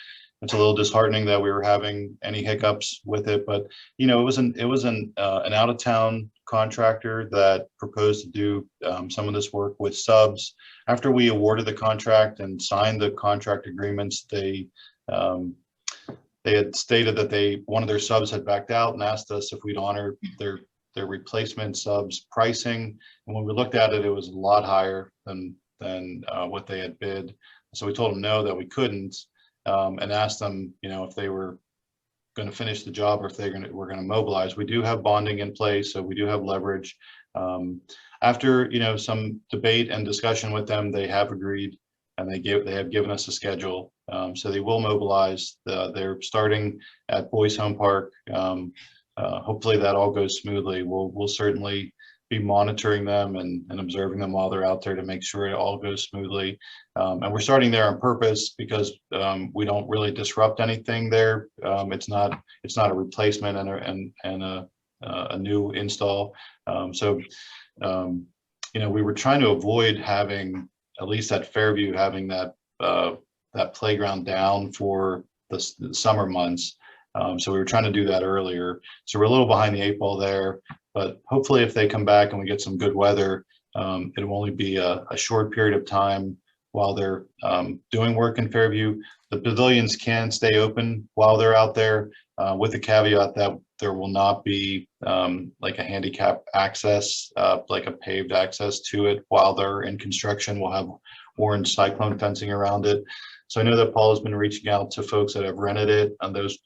it's a little disheartening that we were having any hiccups with it. But it was an out of town contractor that proposed to do some of this work with subs. After we awarded the contract and signed the contract agreements, they had stated that one of their subs had backed out and asked us if we'd honor their replacement subs pricing. And when we looked at it, it was a lot higher than what they had bid. So we told them no, that we couldn't, and asked them, if they were going to finish the job or if we're going to mobilize. We do have bonding in place, so we do have leverage. After some debate and discussion with them, they have agreed and they have given us a schedule. So they will mobilize. They're starting at Boys Home Park. Hopefully that all goes smoothly. We'll certainly be monitoring them and observing them while they're out there to make sure it all goes smoothly. And we're starting there on purpose because we don't really disrupt anything there. It's not a replacement and a new install. So we were trying to avoid having, at least at Fairview, having that playground down for the summer months. So we were trying to do that earlier. So we're a little behind the 8 ball there, but hopefully if they come back and we get some good weather, it'll only be a short period of time while they're doing work in Fairview. The pavilions can stay open while they're out there, with the caveat that there will not be like a handicap access, like a paved access to it while they're in construction. We'll have orange cyclone fencing around it. So I know that Paul has been reaching out to folks that have rented it on those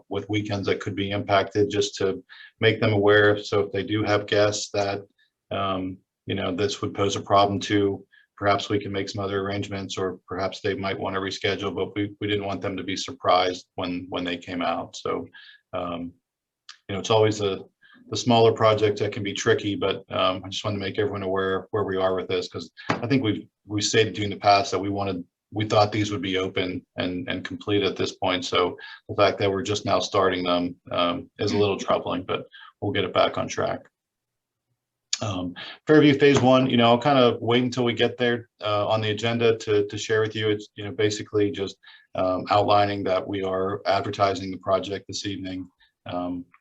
with weekends that could be impacted, just to make them aware. So if they do have guests that, this would pose a problem to, perhaps we can make some other arrangements, or perhaps they might want to reschedule, but we didn't want them to be surprised when they came out. So, it's always the smaller project that can be tricky, but I just want to make everyone aware where we are with this, because I think we stated to you in the past that we thought these would be open and complete at this point. So the fact that we're just now starting them is a little troubling, but we'll get it back on track. Fairview Phase 1, I'll kind of wait until we get there on the agenda to share with you. It's, basically just outlining that we are advertising the project this evening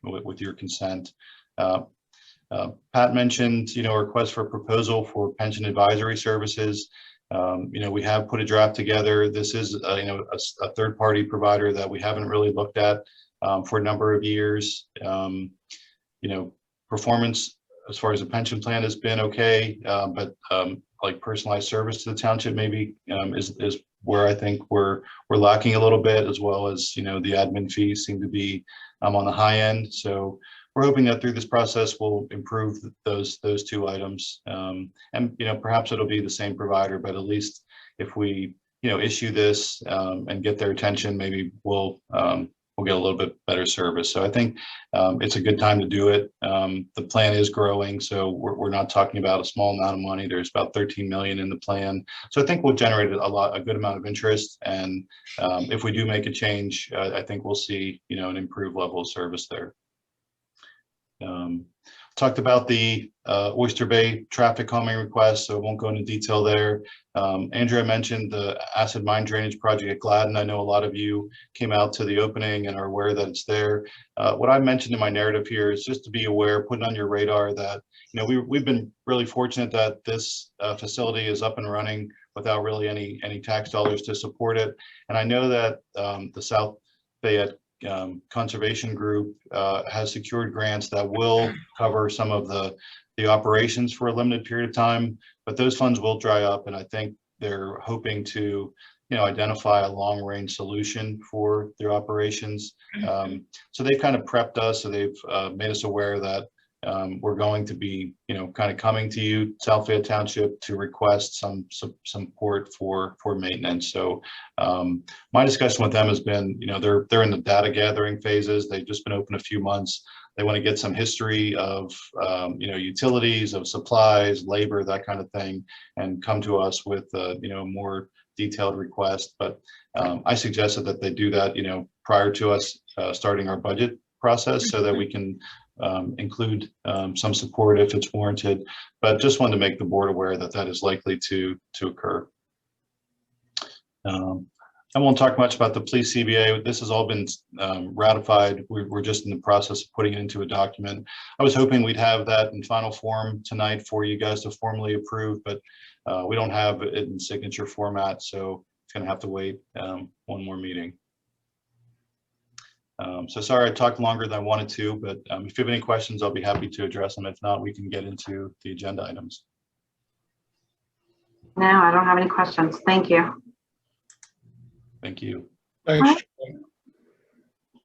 with your consent. Pat mentioned, a request for proposal for pension advisory services. We have put a draft together. This is, a third-party provider that we haven't really looked at for a number of years. Performance as far as the pension plan has been okay, but like personalized service to the township maybe is where I think we're lacking a little bit, as well as, the admin fees seem to be on the high end. So we're hoping that through this process we'll improve those two items. And perhaps it'll be the same provider, but at least if we issue this and get their attention, maybe we'll get a little bit better service. So I think it's a good time to do it. The plan is growing, so we're not talking about a small amount of money. There's about 13 million in the plan. So I think we'll generate a good amount of interest. And if we do make a change, I think we'll see, an improved level of service there. Talked about the Oyster Bay traffic calming request, so I won't go into detail there. Andrea mentioned the acid mine drainage project at Gladden. I know a lot of you came out to the opening and are aware that it's there. What I mentioned in my narrative here is just to be aware, putting on your radar that, we've been really fortunate that this facility is up and running without really any tax dollars to support it. And I know that the South Fayette Conservation Group has secured grants that will cover some of the operations for a limited period of time, but those funds will dry up, and I think they're hoping to identify a long-range solution for their operations. So they've kind of prepped us, so they've made us aware that we're going to be kind of coming to you, South Fayette Township, to request some support for maintenance. So my discussion with them has been, they're in the data gathering phases. They've just been open a few months. They want to get some history of utilities, of supplies, labor, that kind of thing, and come to us with a more detailed request. But I suggested that they do that prior to us starting our budget process, so that we can include some support if it's warranted, but just wanted to make the board aware that that is likely to occur. I won't talk much about the police CBA. This has all been ratified. We're just in the process of putting it into a document. I was hoping we'd have that in final form tonight for you guys to formally approve, but we don't have it in signature format, so it's going to have to wait one more meeting. So sorry I talked longer than I wanted to, but if you have any questions, I'll be happy to address them. If not, we can get into the agenda items. No, I don't have any questions. Thank you. Thank you. Thanks.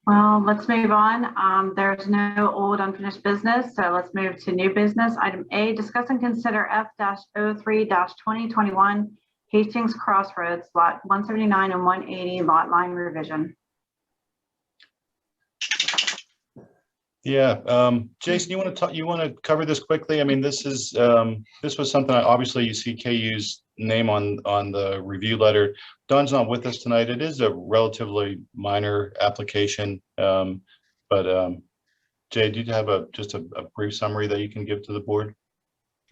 Well, let's move on. There's no old unfinished business, so let's move to new business. Item A, discuss and consider F-03-2021 Hastings Crossroads, lot 179 and 180 lot line revision. Yeah, Jason, you want to cover this quickly? I mean, this was something obviously you see KU's name on the review letter. Don's not with us tonight. It is a relatively minor application, but Jay, do you have just a brief summary that you can give to the board?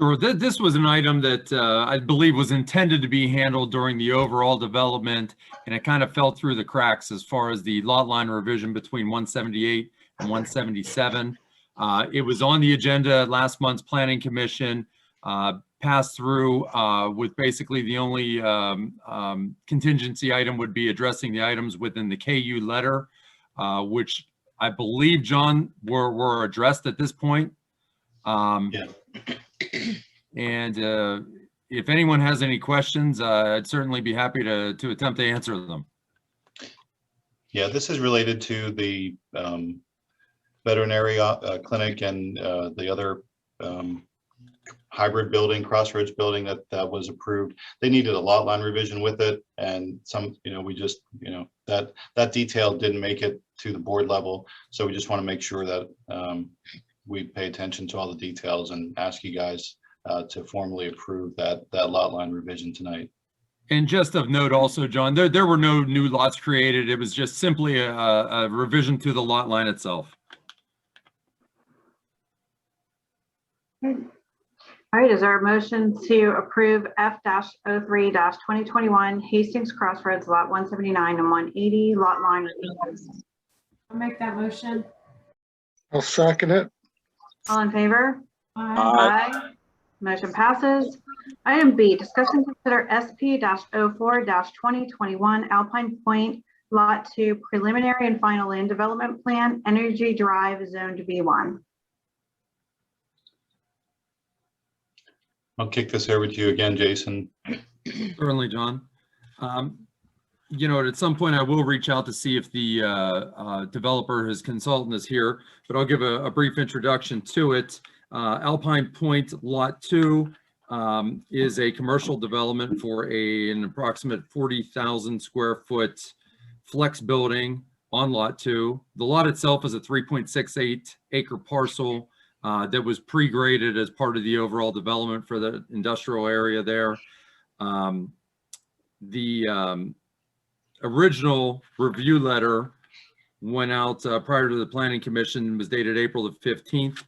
Sure. This was an item that I believe was intended to be handled during the overall development, and it kind of fell through the cracks as far as the lot line revision between 178 and 177. It was on the agenda at last month's Planning Commission, passed through with basically the only contingency item would be addressing the items within the KU letter, which I believe, John, were addressed at this point. Yeah. And if anyone has any questions, I'd certainly be happy to attempt to answer them. Yeah, this is related to the veterinary clinic and the other hybrid building, Crossroads building that was approved. They needed a lot line revision with it, and some, we just, that detail didn't make it to the board level. So we just want to make sure that we pay attention to all the details and ask you guys to formally approve that lot line revision tonight. And just of note also, John, there were no new lots created. It was just simply a revision to the lot line itself. All right, is there a motion to approve F-03-2021 Hastings Crossroads Lot 179 and 180 lot line revisions? I'll make that motion. I'll second it. All in favor? Aye. Aye. Motion passes. Item B, discuss and consider SP-04-2021 Alpine Point Lot 2 Preliminary and Final Land Development Plan, Energy Drive Zoned B1. I'll kick this over to you again, Jason. Certainly, John. At some point I will reach out to see if the developer, his consultant, is here, but I'll give a brief introduction to it. Alpine Point Lot 2 is a commercial development for an approximate 40,000 square foot flex building on Lot 2. The lot itself is a 3.68 acre parcel that was pre-graded as part of the overall development for the industrial area there. The original review letter went out prior to the Planning Commission and was dated April the 15th.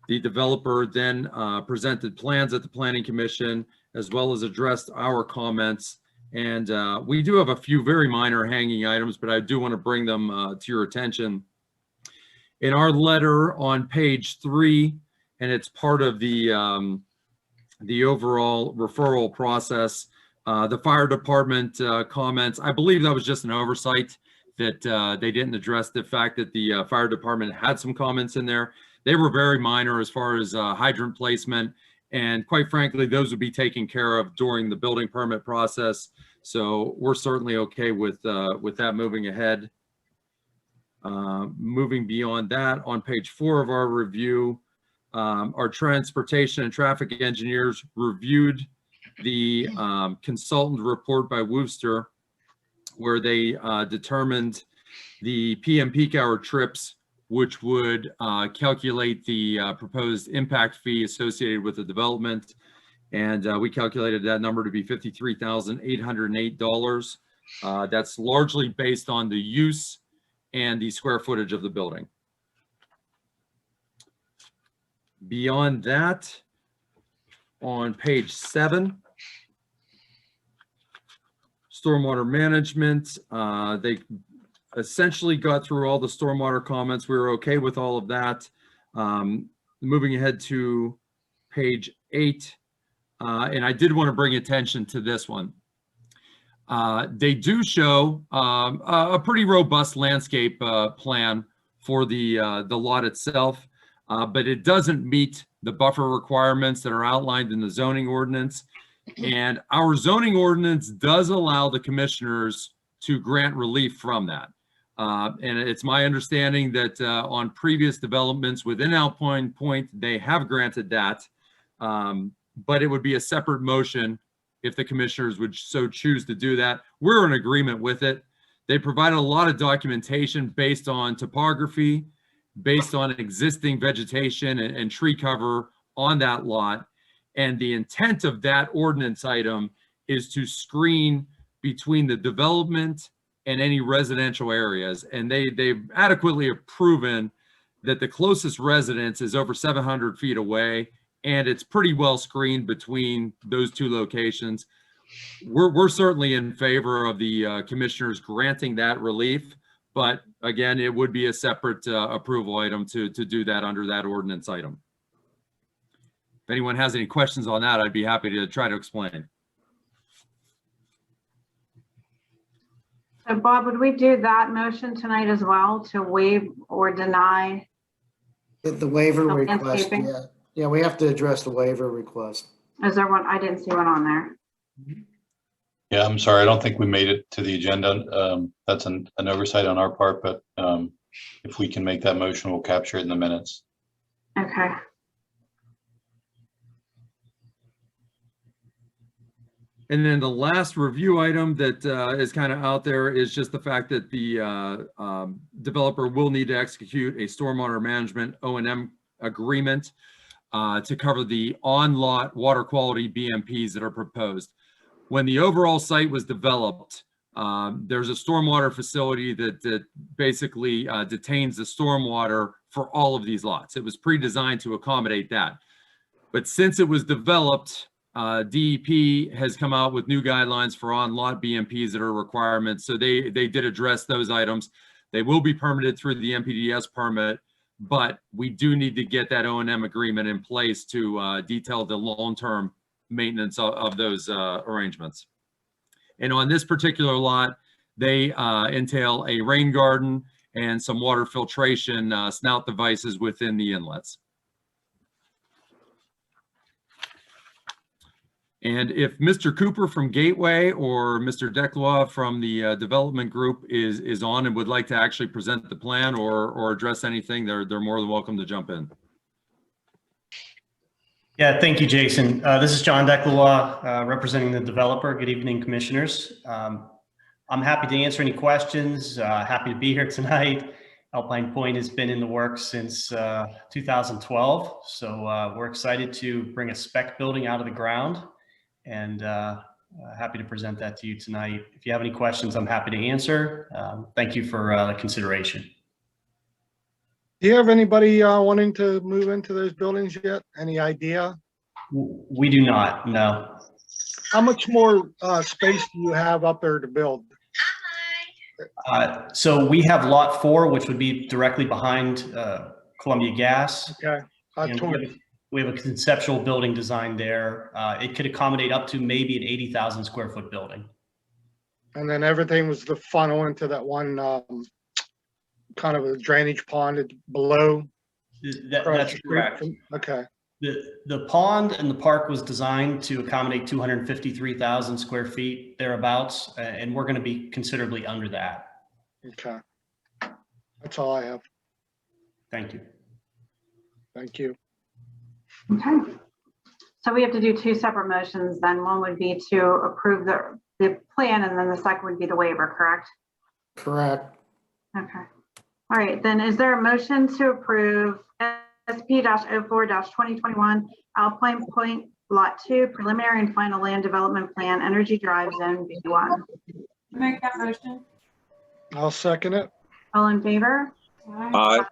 The developer then presented plans at the Planning Commission, as well as addressed our comments. And we do have a few very minor hanging items, but I do want to bring them to your attention. In our letter on page 3, and it's part of the overall referral process, the fire department comments, I believe that was just an oversight that they didn't address the fact that the fire department had some comments in there. They were very minor as far as hydrant placement, and quite frankly, those would be taken care of during the building permit process. So we're certainly okay with that moving ahead. Moving beyond that, on page 4 of our review, our transportation and traffic engineers reviewed the consultant report by Wooster, where they determined the PM peak hour trips, which would calculate the proposed impact fee associated with the development. And we calculated that number to be $53,808. That's largely based on the use and the square footage of the building. Beyond that, on page 7, stormwater management, they essentially got through all the stormwater comments. We were okay with all of that. Moving ahead to page 8, and I did want to bring attention to this one. They do show a pretty robust landscape plan for the lot itself, but it doesn't meet the buffer requirements that are outlined in the zoning ordinance. And our zoning ordinance does allow the commissioners to grant relief from that. And it's my understanding that on previous developments within Alpine Point, they have granted that, but it would be a separate motion if the commissioners would so choose to do that. We're in agreement with it. They provided a lot of documentation based on topography, based on existing vegetation and tree cover on that lot. And the intent of that ordinance item is to screen between the development and any residential areas. And they've adequately have proven that the closest residence is over 700 feet away, and it's pretty well screened between those two locations. We're certainly in favor of the commissioners granting that relief, but again, it would be a separate approval item to do that under that ordinance item. If anyone has any questions on that, I'd be happy to try to explain. So Bob, would we do that motion tonight as well to waive or deny? The waiver The request, landscaping? yeah, we have to address the waiver request. Is there one? I didn't see one on there. Yeah, I'm sorry. I don't think we made it to the agenda. That's an oversight on our part, but if we can make that motion, we'll capture it in the minutes. Okay. And then the last review item that is kind of out there is just the fact that the developer will need to execute a stormwater management O&M agreement to cover the on-lot water quality BMPs that are proposed. When the overall site was developed, there's a stormwater facility that basically detains the stormwater for all of these lots. It was pre-designed to accommodate that. But since it was developed, DEP has come out with new guidelines for on-lot BMPs that are requirements. So they did address those items. They will be permitted through the MPDS permit, but we do need to get that O&M agreement in place to detail the long-term maintenance of those arrangements. And on this particular lot, they entail a rain garden and some water filtration snout devices within the inlets. And if Mr. Cooper from Gateway or Mr. Declois from the development group is on and would like to actually present the plan or address anything, they're more than welcome to jump in. Yeah, thank you, Jason. This is John Declois, representing the developer. Good evening, commissioners. I'm happy to answer any questions. Happy to be here tonight. Alpine Point has been in the works since 2012, so we're excited to bring a spec building out of the ground, and happy to present that to you tonight. If you have any questions, I'm happy to answer. Thank you for the consideration. Do you have anybody wanting to move into those buildings yet? Any idea? We do not, no. How much more space do you have up there to build? So we have lot 4, which would be directly behind Columbia Gas. Okay. We have a conceptual building design there. It could accommodate up to maybe an 80,000 square foot building. And then everything was the funnel into that one kind of a drainage pond below. That's correct. Okay. The pond and the park was designed to accommodate 253,000 square feet thereabouts, and we're going to be considerably under that. Okay. That's all I have. Thank you. Thank you. Okay. So we have to do 2 separate motions then. One would be to approve the plan, and then the second would be the waiver, correct? Correct. Okay. All right, then is there a motion to approve SP-04-2021 Alpine Point Lot 2 Preliminary and Final Land Development Plan Energy Drive Zone B1? Make that motion. I'll second it. All in favor? Aye.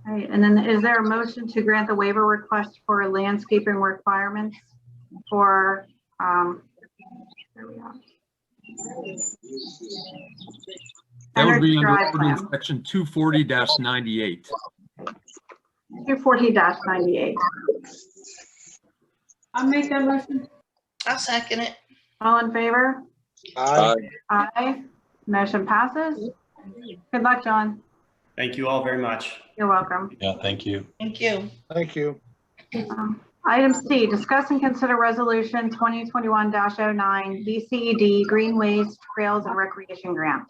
All right, and then is there a motion to grant the waiver request for landscaping requirements for, there we are. That would be Energy under Drive ordinance Plan. section 240-98. 240-98. I'll make that motion. I'll second it. All in favor? Aye. Aye. Motion passes. Good luck, John. Thank you all very much. You're welcome. Yeah, thank you. Thank you. Thank you. Item C, discuss and consider resolution 2021-09 DCED Greenways, Trails and Recreation Grant.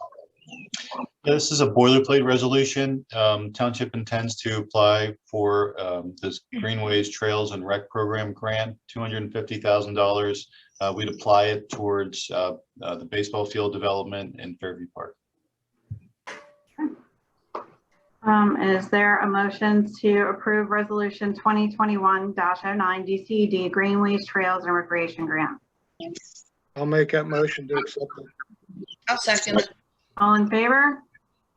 Yeah, this is a boilerplate resolution. Township intends to apply for this Greenways, Trails and Rec Program grant, $250,000. We'd apply it towards the baseball field development in Fairview Park. Is there a motion to approve resolution 2021-09 DCED Greenways, Trails and Recreation Grant? I'll make that motion to accept it. I'll second it. All in favor?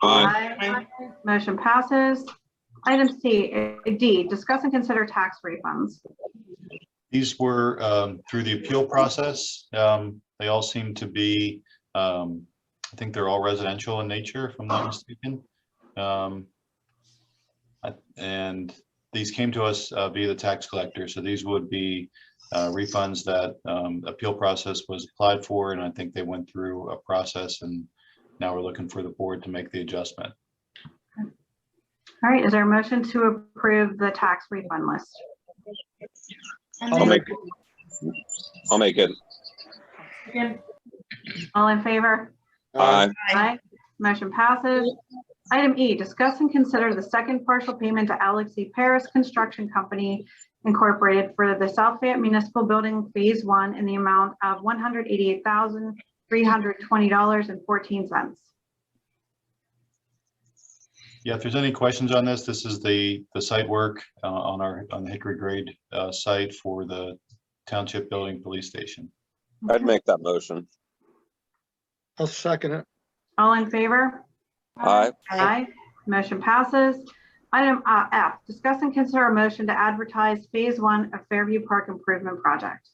Aye. Aye. Motion passes. Item C, D, discuss and consider tax refunds. These were through the appeal process. They all seem to be, I think they're all residential in nature, if I'm not mistaken. And these came to us via the tax collector. So these would be refunds that appeal process was applied for. And I think they went through a process, and now we're looking for the board to make the adjustment. All right, is there a motion to approve the tax refund list? I'll make it. Again. All in favor? Aye. Aye. Motion passes. Item E, discuss and consider the second partial payment to Alex E. Paris Construction Company Incorporated for the South Fayette Municipal Building Phase 1 in the amount of $188,320.14. Yeah, if there's any questions on this, this is the site work on the Hickory Grade site for the Township Building Police Station. I'd make that motion. I'll second it. All in favor? Aye. Aye. Motion passes. Item F, discuss and consider a motion to advertise Phase 1 of Fairview Park Improvement Project.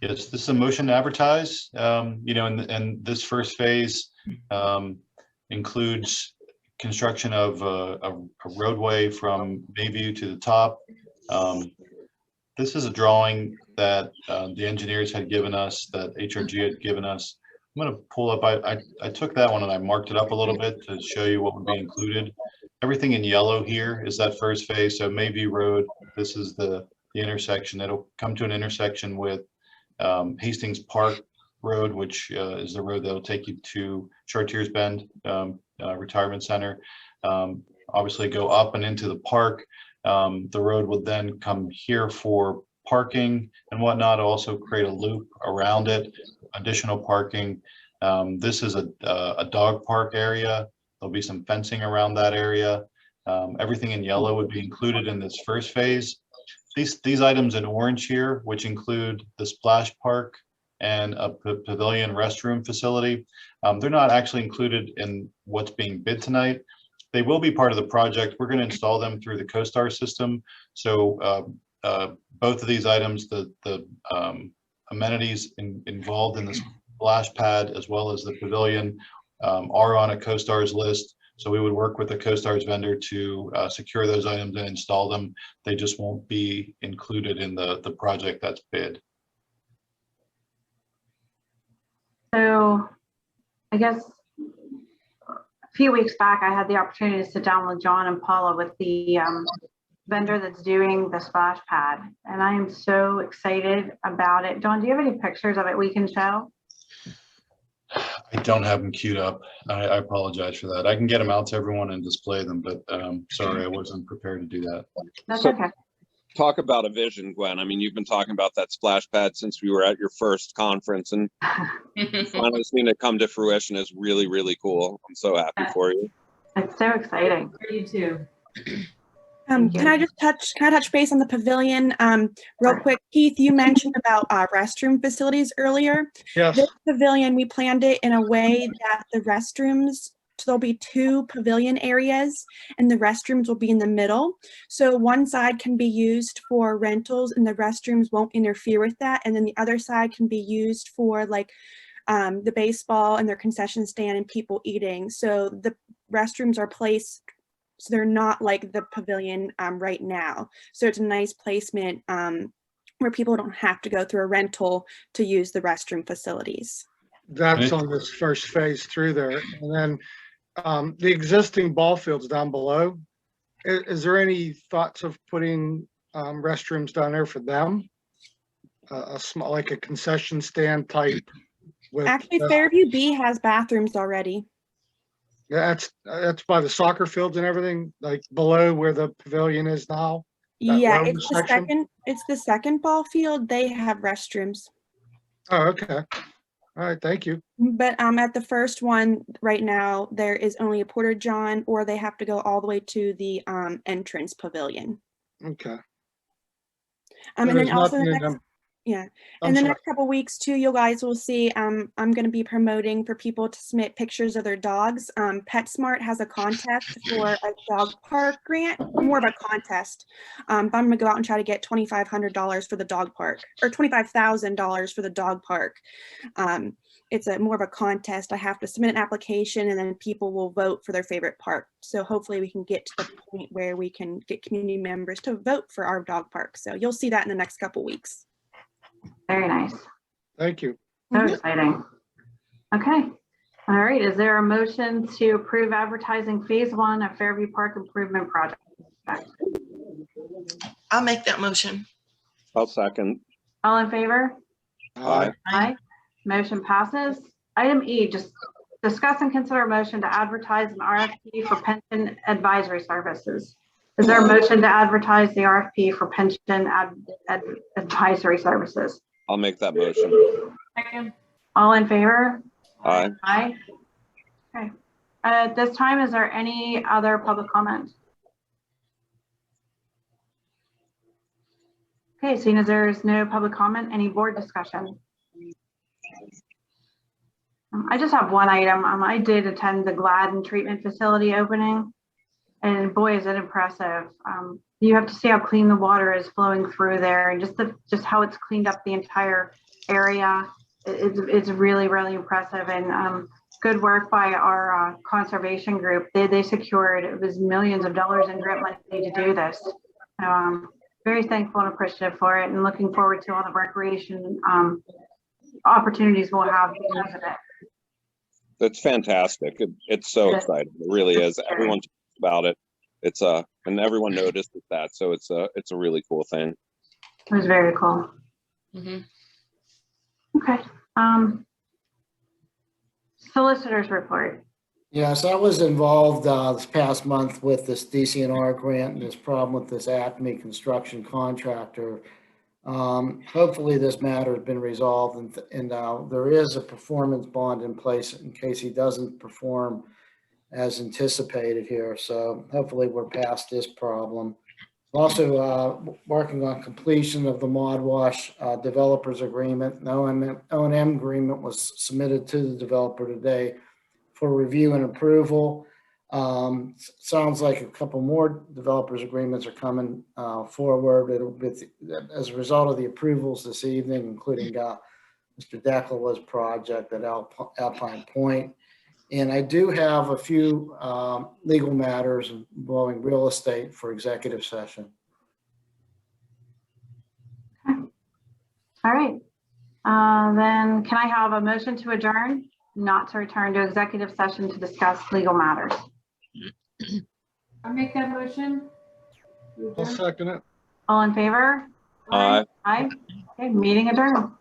Yes, this is a motion to advertise. And this first phase includes construction of a roadway from Bayview to the top. This is a drawing that the engineers had given us, that HRG had given us. I'm going to pull up, I took that one and I marked it up a little bit to show you what would be included. Everything in yellow here is that first phase. So Mayview Road, this is the intersection. It'll come to an intersection with Hastings Park Road, which is the road that'll take you to Chartiers Bend Retirement Center. Obviously go up and into the park. The road will then come here for parking and whatnot, also create a loop around it, additional parking. This is a dog park area. There'll be some fencing around that area. Everything in yellow would be included in this first phase. These items in orange here, which include the splash park and a pavilion restroom facility, they're not actually included in what's being bid tonight. They will be part of the project. We're going to install them through the CoStar system. So both of these items, the amenities involved in the splash pad as well as the pavilion are on a CoStar's list. So we would work with the CoStar's vendor to secure those items and install them. They just won't be included in the project that's bid. So I guess a few weeks back, I had the opportunity to sit down with John and Paula with the vendor that's doing the splash pad. And I am so excited about it. John, do you have any pictures of it we can show? I don't have them queued up. I apologize for that. I can get them out to everyone and display them, but sorry, I wasn't prepared to do that. That's okay. Talk about a vision, Gwen. I mean, you've been talking about that splash pad since we were at your first conference, and finally seeing it come to fruition is really, really cool. I'm so happy for you. It's so exciting. For you too. Can I touch base on the pavilion real quick? Keith, you mentioned about restroom facilities earlier. Yes. This pavilion, we planned it in a way that the restrooms, so there'll be 2 pavilion areas and the restrooms will be in the middle. So one side can be used for rentals and the restrooms won't interfere with that. And then the other side can be used for like the baseball and their concession stand and people eating. So the restrooms are placed so they're not like the pavilion right now. So it's a nice placement where people don't have to go through a rental to use the restroom facilities. That's on this first phase through there. And then the existing ball fields down below, is there any thoughts of putting restrooms down there for them? A small, like a concession stand type? Actually, Fairview B has bathrooms already. That's by the soccer fields and everything, like below where the pavilion is now. Yeah, it's the second ball field. They have restrooms. Oh, okay. All right, thank you. But at the first one right now, there is only a porta john, or they have to go all the way to the entrance pavilion. Okay. And then also in the next couple weeks too, you guys will see I'm going to be promoting for people to submit pictures of their dogs. PetSmart has a contest for a dog park grant, more of a contest. But I'm going to go out and try to get $2,500 for the dog park, or $25,000 for the dog park. It's more of a contest. I have to submit an application and then people will vote for their favorite park. So hopefully we can get to the point where we can get community members to vote for our dog park. So you'll see that in the next couple weeks. Very nice. Thank you. So exciting. Okay. All right. Is there a motion to approve advertising Phase 1 of Fairview Park Improvement Project? I'll make that motion. I'll second. All in favor? Aye. Aye. Motion passes. Item E, just discuss and consider a motion to advertise an RFP for pension advisory services. Is there a motion to advertise the RFP for pension advisory services? I'll make that motion. Second. All in favor? Aye. Aye. Okay. At this time, is there any other public comment? Okay, seeing as there's no public comment, any board discussion? I just have one item. I did attend the Gladden treatment facility opening, and boy, is it impressive. You have to see how clean the water is flowing through there, and just how it's cleaned up the entire area. It's really, really impressive, and good work by our conservation group. They secured, it was millions of dollars in grant money to do this. Very thankful and appreciative for it, and looking forward to all the recreation opportunities we'll have because of it. It's fantastic. It's so exciting. It really is. Everyone talks about it. It's and everyone noticed that. So it's a really cool thing. It was very cool. Okay. Solicitor's report. Yes, I was involved this past month with this DCNR grant and this problem with this Acme construction contractor. Hopefully this matter has been resolved, and there is a performance bond in place in case he doesn't perform as anticipated here. So hopefully we're past this problem. Also working on completion of the Mod Wash developers agreement. The O&M agreement was submitted to the developer today for review and approval. Sounds like a couple more developers agreements are coming forward. It'll be as a result of the approvals this evening, including Mr. Decola's project at Alpine Point. And I do have a few legal matters involving real estate for executive session. Okay. All right. Then can I have a motion to adjourn, not to return to executive session to discuss legal matters? I'll make that motion. I'll second it. All in favor? Aye. Aye. Okay, meeting adjourned.